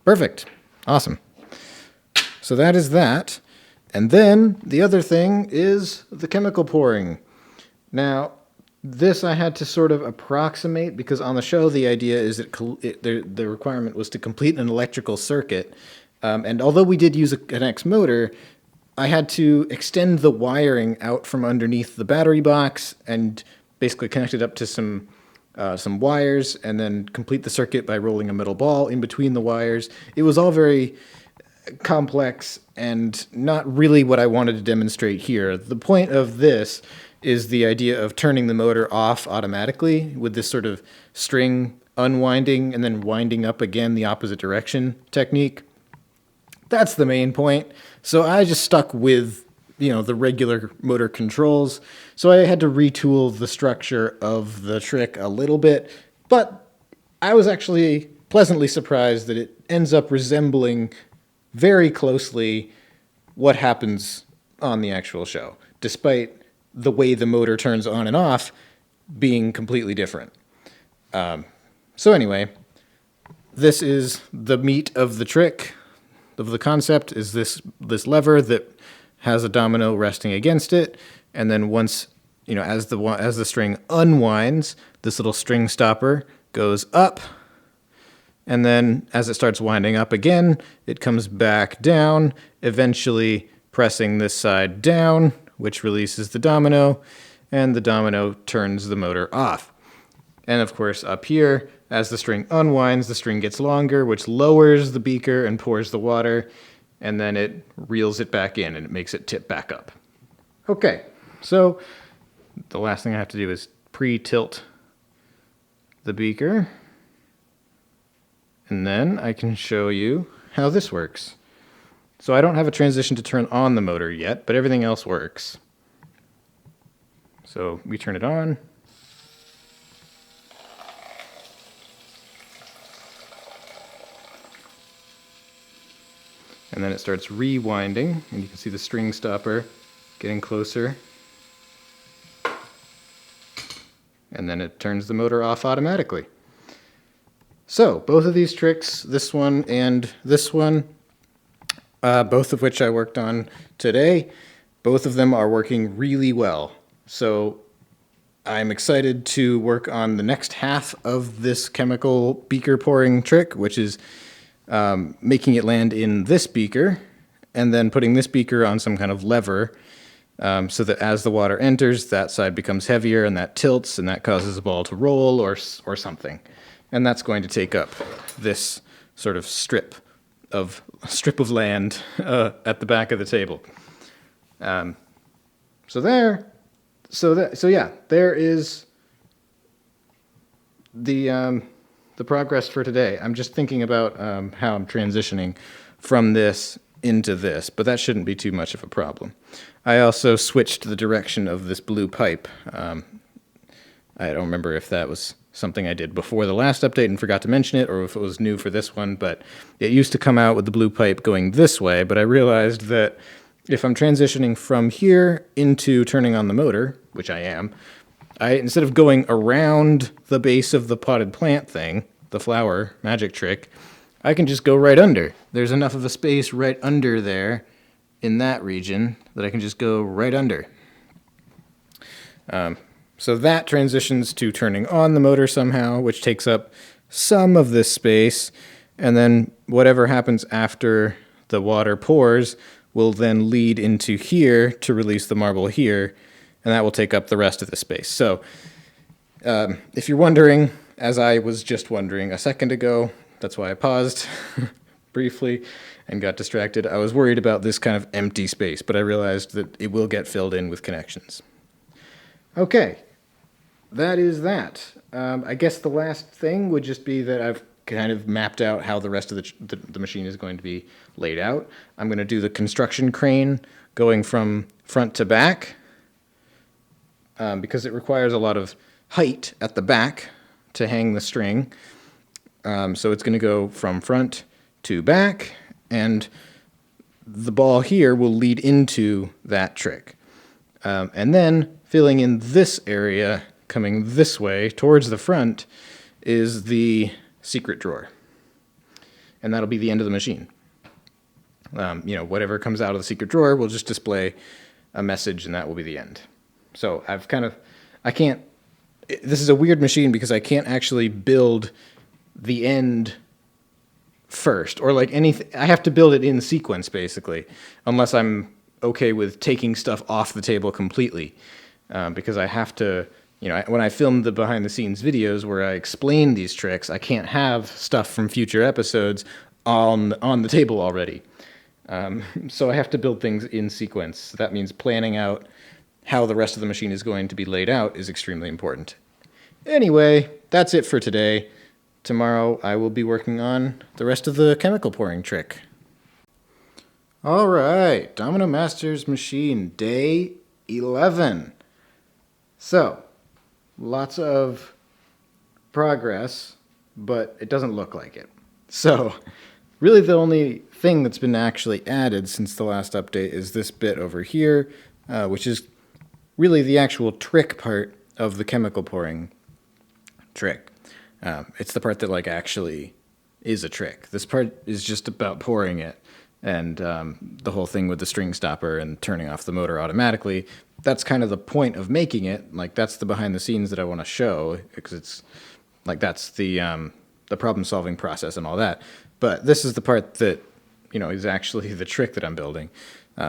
Perfect. Awesome. So that is that. And then the other thing is the chemical pouring. Now, this I had to sort of approximate, because on the show the idea is that the requirement was to complete an electrical circuit. And although we did use an X motor, I had to extend the wiring out from underneath the battery box and basically connect it up to some wires, and then complete the circuit by rolling a metal ball in between the wires. It was all very complex and not really what I wanted to demonstrate here. The point of this is the idea of turning the motor off automatically with this sort of string unwinding and then winding up again the opposite direction technique. That's the main point. So I just stuck with, the regular motor controls. So I had to retool the structure of the trick a little bit, but I was actually pleasantly surprised that it ends up resembling very closely what happens on the actual show, despite the way the motor turns on and off being completely different. So anyway, this is the meat of the trick, of the concept, is this lever that has a domino resting against it, and then once, as the string unwinds, this little string stopper goes up, and then as it starts winding up again, it comes back down, eventually pressing this side down, which releases the domino, and the domino turns the motor off. And of course, up here, as the string unwinds, the string gets longer, which lowers the beaker and pours the water, and then it reels it back in and it makes it tip back up. Okay, so the last thing I have to do is pre-tilt the beaker, and then I can show you how this works. So I don't have a transition to turn on the motor yet, but everything else works. So we turn it on. And then it starts rewinding, and you can see the string stopper getting closer. And then it turns the motor off automatically. So both of these tricks, this one and this one, both of which I worked on today, both of them are working really well. So I'm excited to work on the next half of this chemical beaker pouring trick, which is making it land in this beaker and then putting this beaker on some kind of lever so that as the water enters, that side becomes heavier and that tilts and that causes the ball to roll or something. And that's going to take up this sort of strip of land at the back of the table. There is the progress for today. I'm just thinking about how I'm transitioning from this into this, but that shouldn't be too much of a problem. I also switched the direction of this blue pipe. I don't remember if that was something I did before the last update and forgot to mention it, or if it was new for this one, but it used to come out with the blue pipe going this way, but I realized that if I'm transitioning from here into turning on the motor, which I am, instead of going around the base of the potted plant thing, the flower magic trick, I can just go right under. There's enough of a space right under there in that region that I can just go right under. So that transitions to turning on the motor somehow, which takes up some of this space, and then whatever happens after the water pours will then lead into here to release the marble here, and that will take up the rest of the space. So if you're wondering, as I was just wondering a second ago, that's why I paused briefly and got distracted. I was worried about this kind of empty space, but I realized that it will get filled in with connections. Okay, that is that. I guess the last thing would just be that I've kind of mapped out how the rest of the machine is going to be laid out. I'm going to do the construction crane going from front to back because it requires a lot of height at the back to hang the string. So it's going to go from front to back, and the ball here will lead into that trick. And then filling in this area, coming this way towards the front, is the secret drawer. And that'll be the end of the machine. Whatever comes out of the secret drawer will just display a message, and that will be the end. So this is a weird machine because I can't actually build the end first, or like anything. I have to build it in sequence, basically, unless I'm okay with taking stuff off the table completely, because I have to, when I film the behind-the-scenes videos where I explain these tricks, I can't have stuff from future episodes on the table already. So I have to build things in sequence. That means planning out how the rest of the machine is going to be laid out is extremely important. Anyway, that's it for today. tomorrow I will be working on the rest of the chemical pouring trick. All right, Domino Masters machine, day 11. So, lots of progress, but it doesn't look like it. So, really the only thing that's been actually added since the last update is this bit over here, which is really the actual trick part of the chemical pouring trick. It's the part that like actually is a trick. This part is just about pouring it, and the whole thing with the string stopper and turning off the motor automatically. That's kind of the point of making it. Like that's the behind the scenes that I want to show, because it's like that's the problem solving process and all that. But this is the part that is actually the trick that I'm building.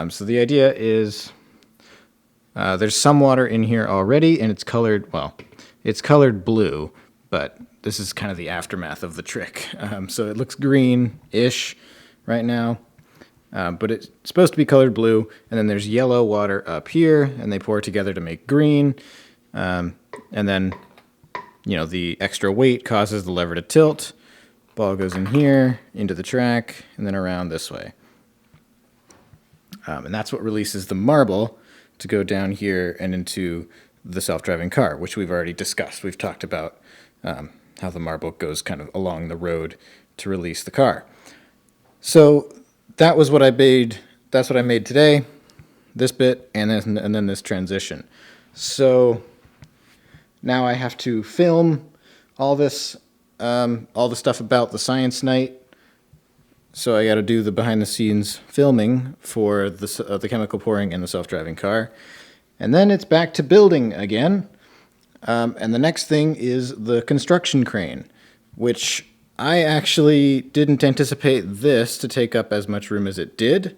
So the idea is there's some water in here already, and it's colored blue, but this is kind of the aftermath of the trick. So it looks green-ish right now, but it's supposed to be colored blue, and then there's yellow water up here, and they pour together to make green, and then the extra weight causes the lever to tilt. Ball goes in here, into the track, and then around this way. And that's what releases the marble to go down here and into the self-driving car, which we've already discussed. We've talked about how the marble goes kind of along the road to release the car. So that was what I made. That's what I made today, this bit, and then this transition. So now I have to film all this, all the stuff about the science night. So I got to do the behind-the-scenes filming for the chemical pouring and the self-driving car. And then it's back to building again. And the next thing is the construction crane, which I actually didn't anticipate this to take up as much room as it did.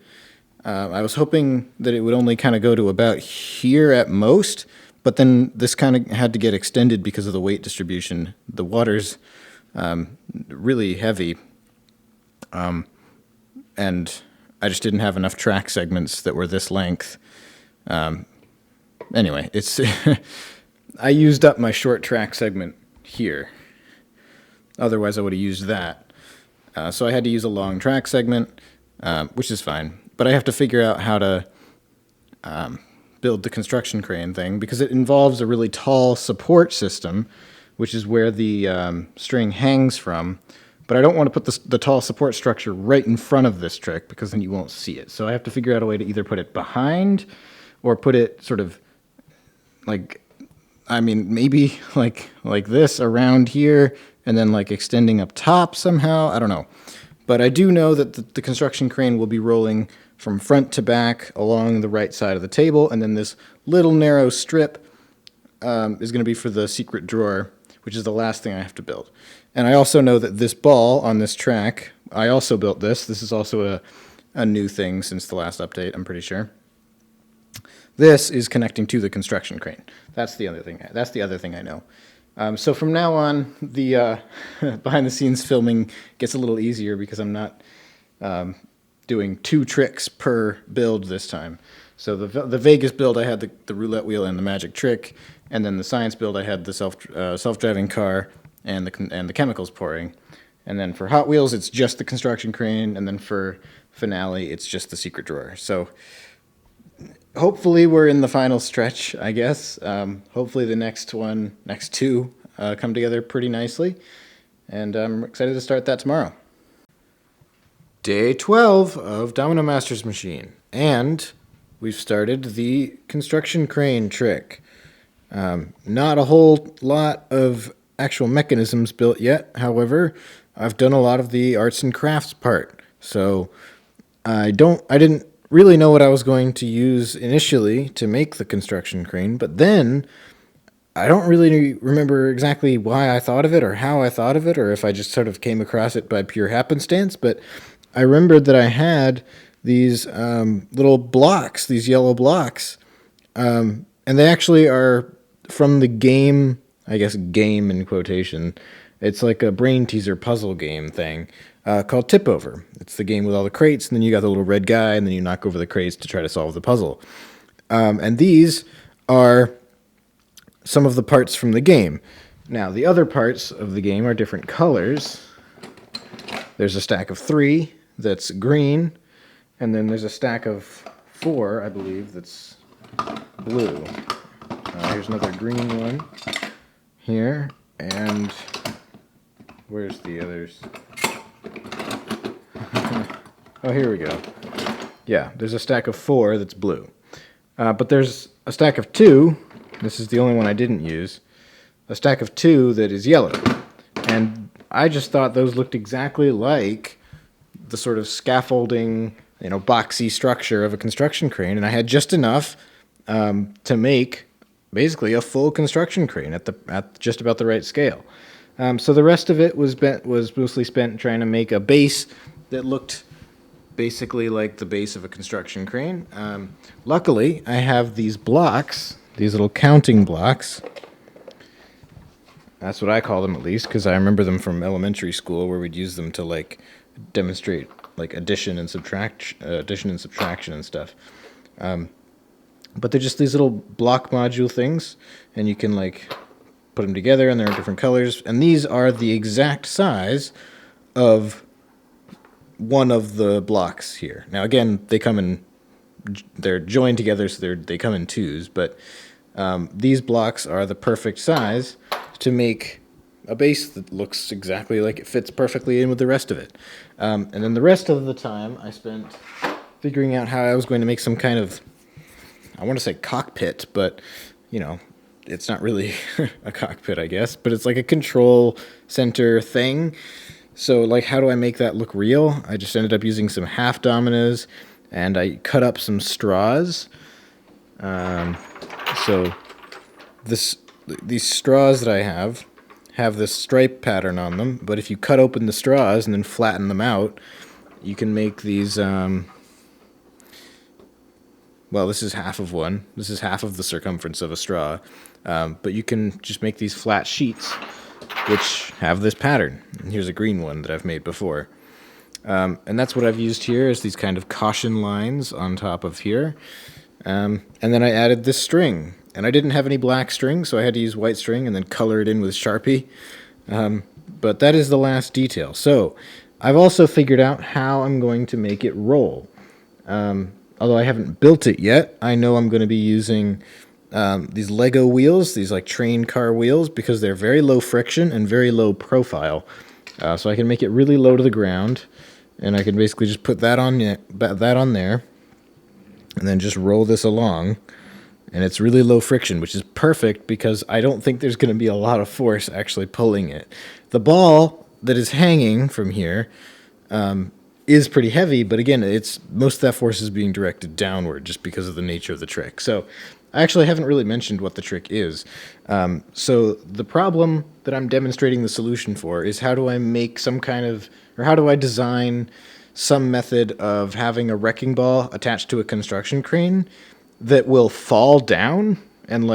I was hoping that it would only kind of go to about here at most, but then this kind of had to get extended because of the weight distribution. The water's really heavy. And I just didn't have enough track segments that were this length. Anyway, it's I used up my short track segment here. Otherwise, I would have used that. So I had to use a long track segment, which is fine. But I have to figure out how to build the construction crane thing, because it involves a really tall support system, which is where the string hangs from. But I don't want to put the tall support structure right in front of this trick, because then you won't see it. So I have to figure out a way to either put it behind or put it sort of like, maybe like this around here, and then like extending up top somehow. I don't know. But I do know that the construction crane will be rolling from front to back along the right side of the table, and then this little narrow strip is going to be for the secret drawer, which is the last thing I have to build. And I also know that this ball on this track, I also built this. This is also a new thing since the last update, I'm pretty sure. This is connecting to the construction crane. That's the other thing. That's the other thing I know. So from now on, the behind-the-scenes filming gets a little easier, because I'm not doing 2 tricks per build this time. So the Vegas build, I had the roulette wheel and the magic trick, and then the science build, I had the self-driving car and the chemicals pouring. And then for Hot Wheels, it's just the construction crane, and then for finale, it's just the secret drawer. So hopefully we're in the final stretch, I guess. Hopefully the next two come together pretty nicely, and I'm excited to start that tomorrow. Day 12 of Domino Masters Machine, and we've started the construction crane trick. Not a whole lot of actual mechanisms built yet. However, I've done a lot of the arts and crafts part, so I didn't really know what I was going to use initially to make the construction crane, but then I don't really remember exactly why I thought of it or how I thought of it, or if I just sort of came across it by pure happenstance, but I remembered that I had these little blocks, these yellow blocks, and they actually are from the game, I guess game in quotation. It's like a brain teaser puzzle game thing called Tip Over. It's the game with all the crates, and then you got the little red guy, and then you knock over the crates to try to solve the puzzle. And these are some of the parts from the game. Now, the other parts of the game are different colors. There's a stack of 3 that's green, and then there's a stack of 4, I believe, that's blue. Here's another green one here, and where's the others? Oh, here we go. Yeah, there's a stack of 4 that's blue. But there's a stack of 2, this is the only one I didn't use, a stack of 2 that is yellow. And I just thought those looked exactly like the sort of scaffolding, boxy structure of a construction crane, and I had just enough to make basically a full construction crane at just about the right scale. So the rest of it was mostly spent trying to make a base that looked basically like the base of a construction crane. Luckily, I have these blocks, these little counting blocks. That's what I call them, at least, because I remember them from elementary school, where we'd use them to demonstrate addition and subtraction and stuff. But they're just these little block module things, and you can put them together, and they're in different colors. And these are the exact size of one of the blocks here. Now, again, they're joined together, so they come in 2s, but these blocks are the perfect size to make a base that looks exactly like it fits perfectly in with the rest of it. And then the rest of the time I spent figuring out how I was going to make some kind of, I want to say cockpit, but it's not really a cockpit, I guess, but it's like a control center thing. So how do I make that look real? I just ended up using some half dominoes, and I cut up some straws. So these straws that I have this stripe pattern on them, but if you cut open the straws and then flatten them out, you can make these, well, this is half of one. This is half of the circumference of a straw. But you can just make these flat sheets, which have this pattern. And here's a green one that I've made before. And that's what I've used here, is these kind of caution lines on top of here. And then I added this string. And I didn't have any black string, so I had to use white string and then color it in with Sharpie. But that is the last detail. So I've also figured out how I'm going to make it roll. Although I haven't built it yet, I know I'm going to be using these Lego wheels, these train car wheels, because they're very low friction and very low profile. So I can make it really low to the ground, and I can basically just put that on there, and then just roll this along. And it's really low friction, which is perfect because I don't think there's going to be a lot of force actually pulling it. The ball that is hanging from here is pretty heavy, but again, most of that force is being directed downward just because of the nature of the trick. So I actually haven't really mentioned what the trick is. So the problem that I'm demonstrating the solution for is how do I design some method of having a wrecking ball attached to a construction crane that will fall down and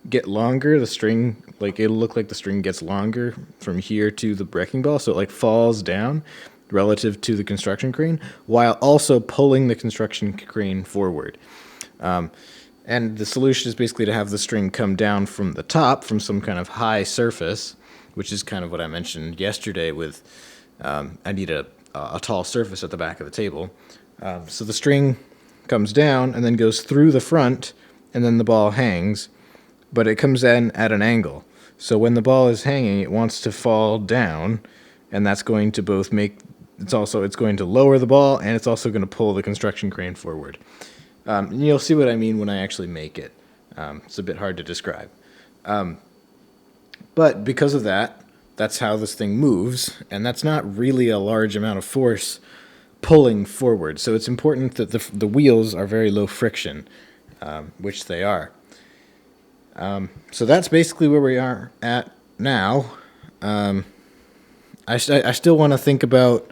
get longer. The string, it'll look like the string gets longer from here to the wrecking ball, so it falls down relative to the construction crane while also pulling the construction crane forward. And the solution is basically to have the string come down from the top, from some kind of high surface, which is kind of what I mentioned yesterday with I need a tall surface at the back of the table. So the string comes down and then goes through the front, and then the ball hangs, but it comes in at an angle. So when the ball is hanging, it wants to fall down, and that's going to both it's going to lower the ball, and it's also going to pull the construction crane forward. And you'll see what I mean when I actually make it. It's a bit hard to describe. But because of that, that's how this thing moves, and that's not really a large amount of force pulling forward. So it's important that the wheels are very low friction, which they are. So that's basically where we are at now. I still want to think about,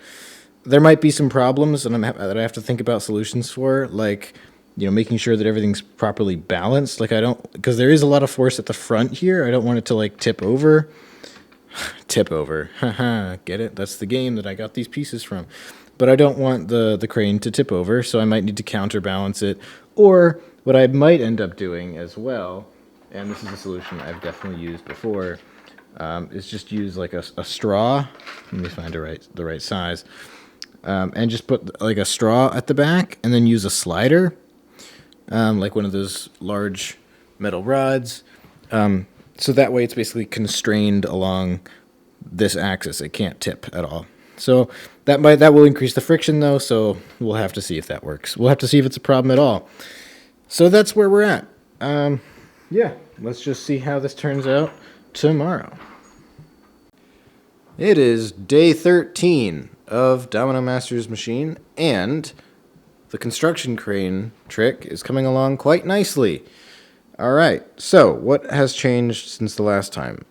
there might be some problems that I have to think about solutions for, making sure that everything's properly balanced. Because there is a lot of force at the front here. I don't want it to tip over. Tip over. Haha, get it? That's the game that I got these pieces from. But I don't want the crane to tip over, so I might need to counterbalance it. Or what I might end up doing as well and this is a solution I've definitely used before, is just use like a straw. Let me find the right size. And just put like a straw at the back and then use a slider, like one of those large metal rods. So that way it's basically constrained along this axis. It can't tip at all. So that will increase the friction though, so we'll have to see if that works. We'll have to see if it's a problem at all. So that's where we're at. Yeah, let's just see how this turns out tomorrow. It is day 13 of Domino Master's machine, and the construction crane trick is coming along quite nicely. All right, so what has changed since the last time?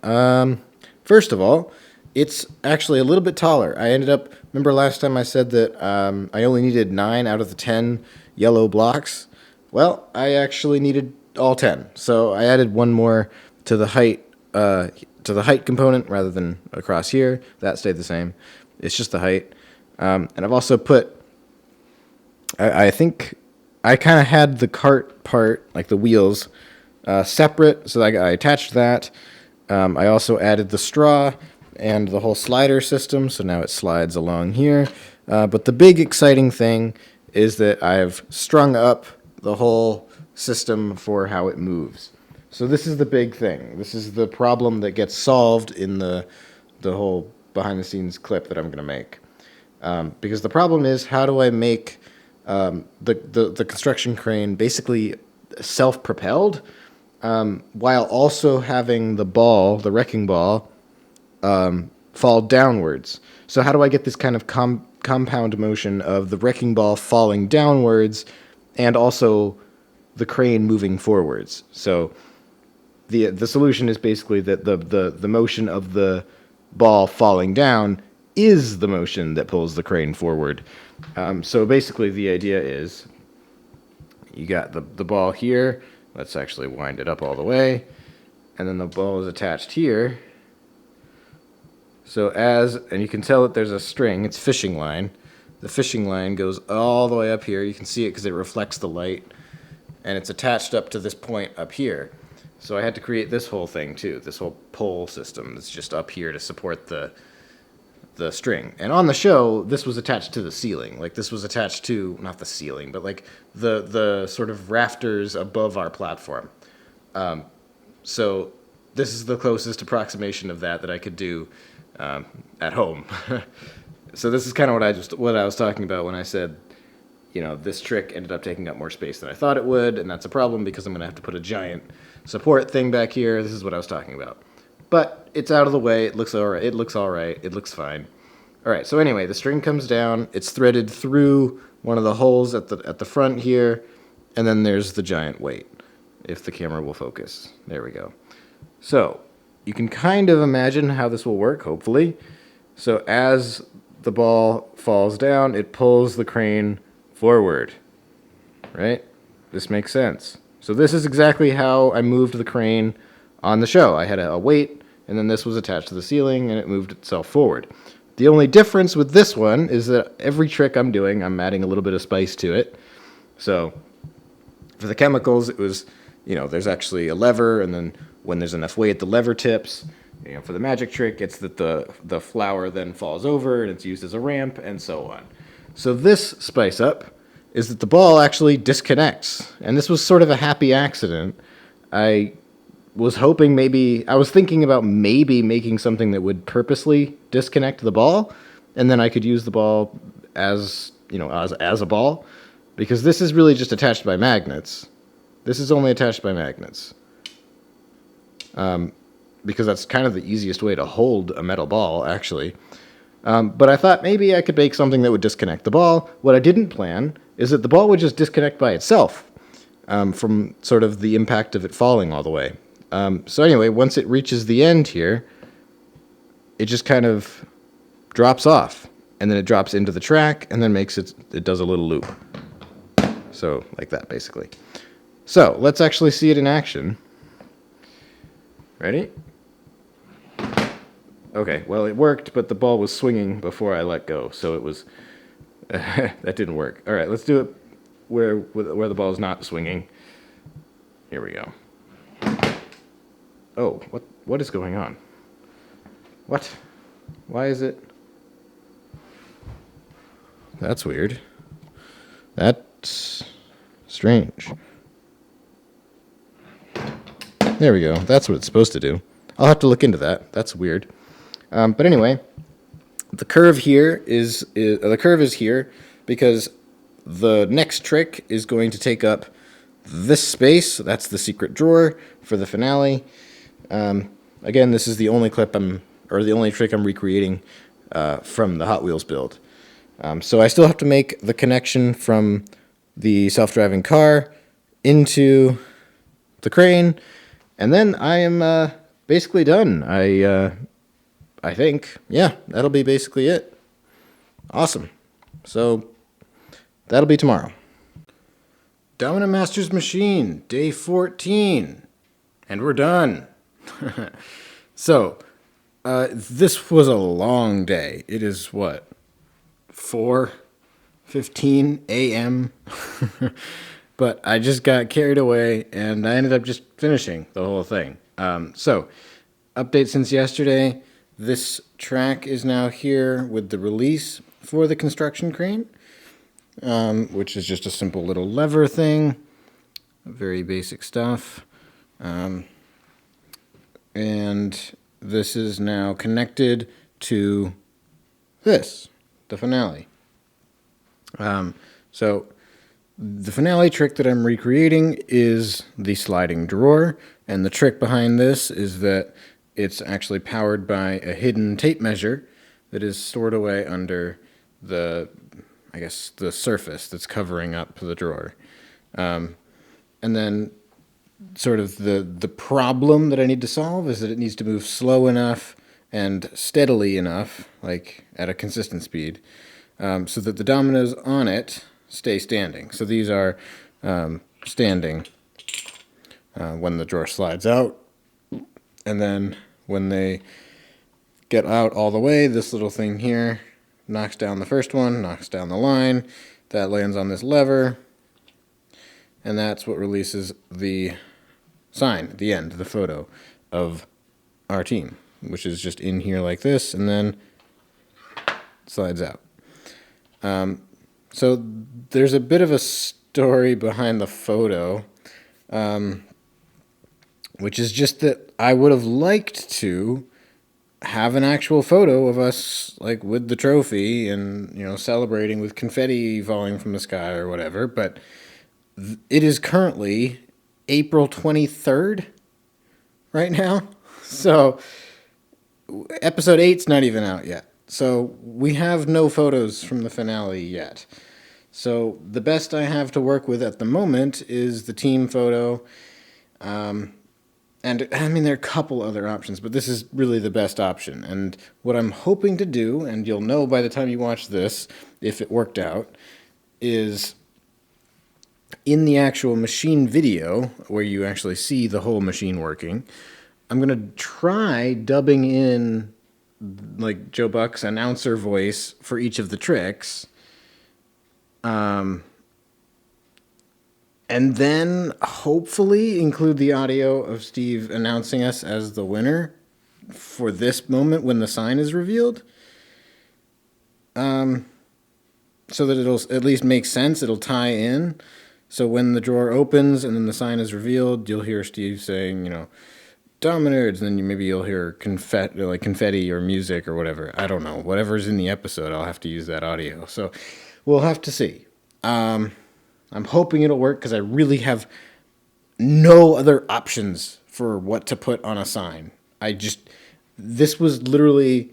First of all, it's actually a little bit taller. I ended up, remember last time I said that I only needed 9 out of the 10 yellow blocks? Well, I actually needed all 10. So I added one more to the height component rather than across here. That stayed the same. It's just the height. And I've also put, I think I kind of had the cart part, like the wheels, separate. So I attached that. I also added the straw and the whole slider system, so now it slides along here. But the big exciting thing is that I've strung up the whole system for how it moves. So this is the big thing. This is the problem that gets solved in the whole behind-the-scenes clip that I'm going to make. Because the problem is, how do I make the construction crane basically self-propelled while also having the ball, the wrecking ball, fall downwards. So how do I get this kind of compound motion of the wrecking ball falling downwards and also the crane moving forwards? So the solution is basically that the motion of the ball falling down is the motion that pulls the crane forward. So basically the idea is you got the ball here. Let's actually wind it up all the way. And then the ball is attached here. So and you can tell that there's a string, it's fishing line. The fishing line goes all the way up here. You can see it because it reflects the light. And it's attached up to this point up here. So I had to create this whole thing too, this whole pole system that's just up here to support the string. And on the show, this was attached to the ceiling. Like this was attached to, not the ceiling, but like the sort of rafters above our platform. So this is the closest approximation of that I could do at home. So this is kind of what I was talking about when I said, you know, this trick ended up taking up more space than I thought it would, and that's a problem because I'm going to have to put a giant support thing back here. This is what I was talking about. But it's out of the way. It looks all right. It looks fine. All right. So anyway, the string comes down. It's threaded through one of the holes at the front here, and then there's the giant weight. If the camera will focus, there we go. So you can kind of imagine how this will work. Hopefully, so as the ball falls down, it pulls the crane forward. Right? This makes sense. So this is exactly how I moved the crane on the show. I had a weight, and then this was attached to the ceiling, and it moved itself forward. The only difference with this one is that every trick I'm doing, I'm adding a little bit of spice to it. So for the chemicals, it was, you know, there's actually a lever, and then when there's enough weight, the lever tips. You know, for the magic trick, it's that the flower then falls over, and it's used as a ramp, and so on. So this spice up is that the ball actually disconnects. And this was sort of a happy accident. I was thinking about maybe making something that would purposely disconnect the ball, and then I could use the ball as, you know, as a ball, because this is really just attached by magnets. This is only attached by magnets. Because that's kind of the easiest way to hold a metal ball, actually. But I thought maybe I could make something that would disconnect the ball. What I didn't plan is that the ball would just disconnect by itself from sort of the impact of it falling all the way. So anyway, once it reaches the end here, it just kind of drops off. And then it drops into the track, and then it does a little loop. So, like that, basically. So, let's actually see it in action. Ready? Okay, well, it worked, but the ball was swinging before I let go, so it was... that didn't work. All right, let's do it where the ball is not swinging. Here we go. Oh, what is going on? What? Why is it? That's weird. That's strange. There we go. That's what it's supposed to do. I'll have to look into that. That's weird. But anyway, the curve here is the curve is here because the next trick is going to take up this space. That's the secret drawer for the finale. Again, this is the only the only trick I'm recreating from the Hot Wheels build. So I still have to make the connection from the self-driving car into the crane, and then I am basically done. I think, yeah, that'll be basically it. Awesome. So that'll be tomorrow. Domino Masters Machine, day 14. And we're done. So, this was a long day. It is what? 4:15 a.m. But I just got carried away, and I ended up just finishing the whole thing. So, update since yesterday. This track is now here with the release for the construction crane, which is just a simple little lever thing. Very basic stuff. And this is now connected to this, the finale. So the finale trick that I'm recreating is the sliding drawer, and the trick behind this is that it's actually powered by a hidden tape measure that is stored away under the surface that's covering up the drawer. And then sort of the problem that I need to solve is that it needs to move slow enough and steadily enough, like at a consistent speed, so that the dominoes on it stay standing. So these are standing when the drawer slides out, and then when they get out all the way, this little thing here knocks down the first one, knocks down the line, that lands on this lever, and that's what releases the sign at the end, the photo of our team, which is just in here like this, and then slides out. So there's a bit of a story behind the photo, which is just that I would have liked to have an actual photo of us, like, with the trophy and, celebrating with confetti falling from the sky or whatever, but it is currently April 23rd right now. So episode 8's not even out yet. So we have no photos from the finale yet. So the best I have to work with at the moment is the team photo. And I mean, there are a couple other options, but this is really the best option. And what I'm hoping to do, and you'll know by the time you watch this if it worked out, is in the actual machine video, where you actually see the whole machine working, I'm going to try dubbing in, like, Joe Buck's announcer voice for each of the tricks. And then hopefully include the audio of Steve announcing us as the winner for this moment when the sign is revealed. So that it'll at least make sense. It'll tie in. So when the drawer opens and then the sign is revealed, you'll hear Steve saying, Dominards, and then maybe you'll hear confetti or music or whatever. I don't know. Whatever's in the episode, I'll have to use that audio. So we'll have to see. I'm hoping it'll work because I really have no other options for what to put on a sign. This was literally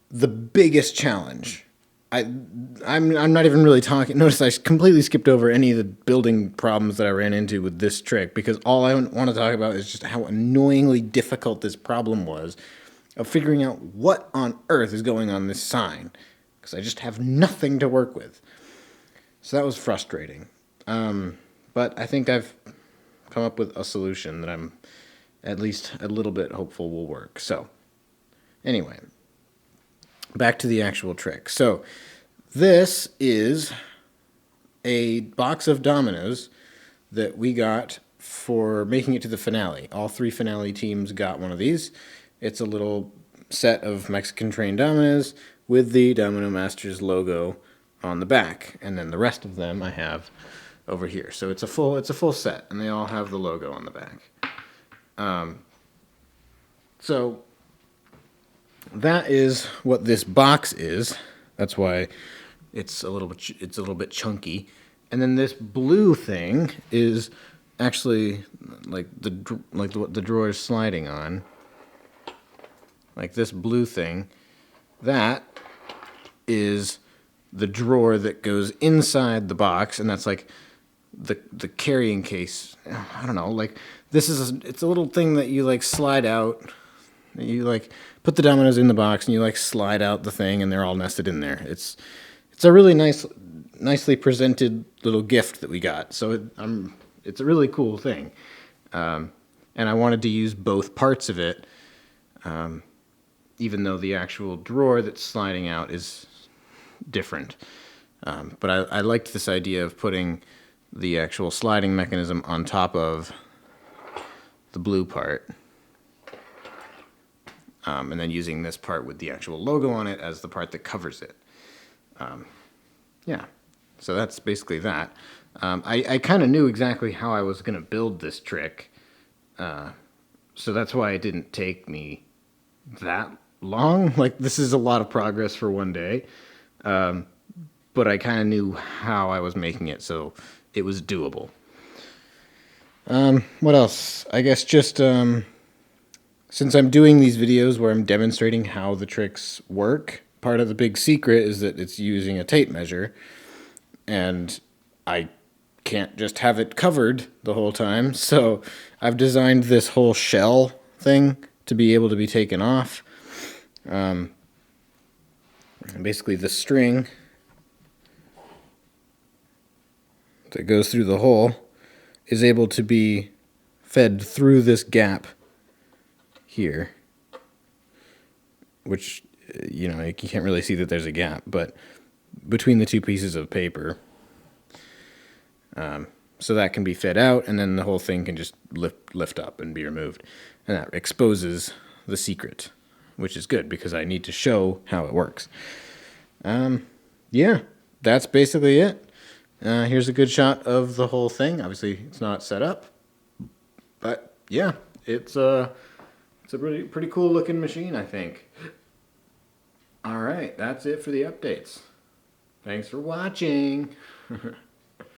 the biggest challenge. I'm not even really talking. Notice I completely skipped over any of the building problems that I ran into with this trick, because all I want to talk about is just how annoyingly difficult this problem was of figuring out what on earth is going on this sign, because I just have nothing to work with. So that was frustrating. But I think I've come up with a solution that I'm at least a little bit hopeful will work. So anyway, back to the actual trick. So this is a box of dominoes that we got for making it to the finale. All 3 finale teams got one of these. It's a little set of Mexican train dominoes with the Domino Masters logo on the back, and then the rest of them I have over here. So it's a full set, and they all have the logo on the back. So that is what this box is. That's why it's a little bit chunky. And then this blue thing is actually like the drawer is sliding on. Like this blue thing, that is the drawer that goes inside the box, and that's like the carrying case. I don't know, like this is it's a little thing that you like slide out. You like put the dominoes in the box and you like slide out the thing, and they're all nested in there. It's a really nicely presented little gift that we got. So it's a really cool thing, and I wanted to use both parts of it. Even though the actual drawer that's sliding out is different. But I liked this idea of putting the actual sliding mechanism on top of the blue part. And then using this part with the actual logo on it as the part that covers it. Yeah, so that's basically that. I kind of knew exactly how I was going to build this trick. So that's why it didn't take me that long. Like, this is a lot of progress for one day. But I kind of knew how I was making it, so it was doable. What else? I guess just since I'm doing these videos where I'm demonstrating how the tricks work, part of the big secret is that it's using a tape measure, and I can't just have it covered the whole time, so I've designed this whole shell thing to be able to be taken off. And basically the string that goes through the hole is able to be fed through this gap here, which, you know, you can't really see that there's a gap, but between the 2 pieces of paper. So that can be fed out, and then the whole thing can just lift up and be removed. And that exposes the secret, which is good because I need to show how it works. Yeah, that's basically it. Here's a good shot of the whole thing. Obviously, it's not set up, but yeah, it's a pretty cool looking machine, I think. All right, that's it for the updates. Thanks for watching.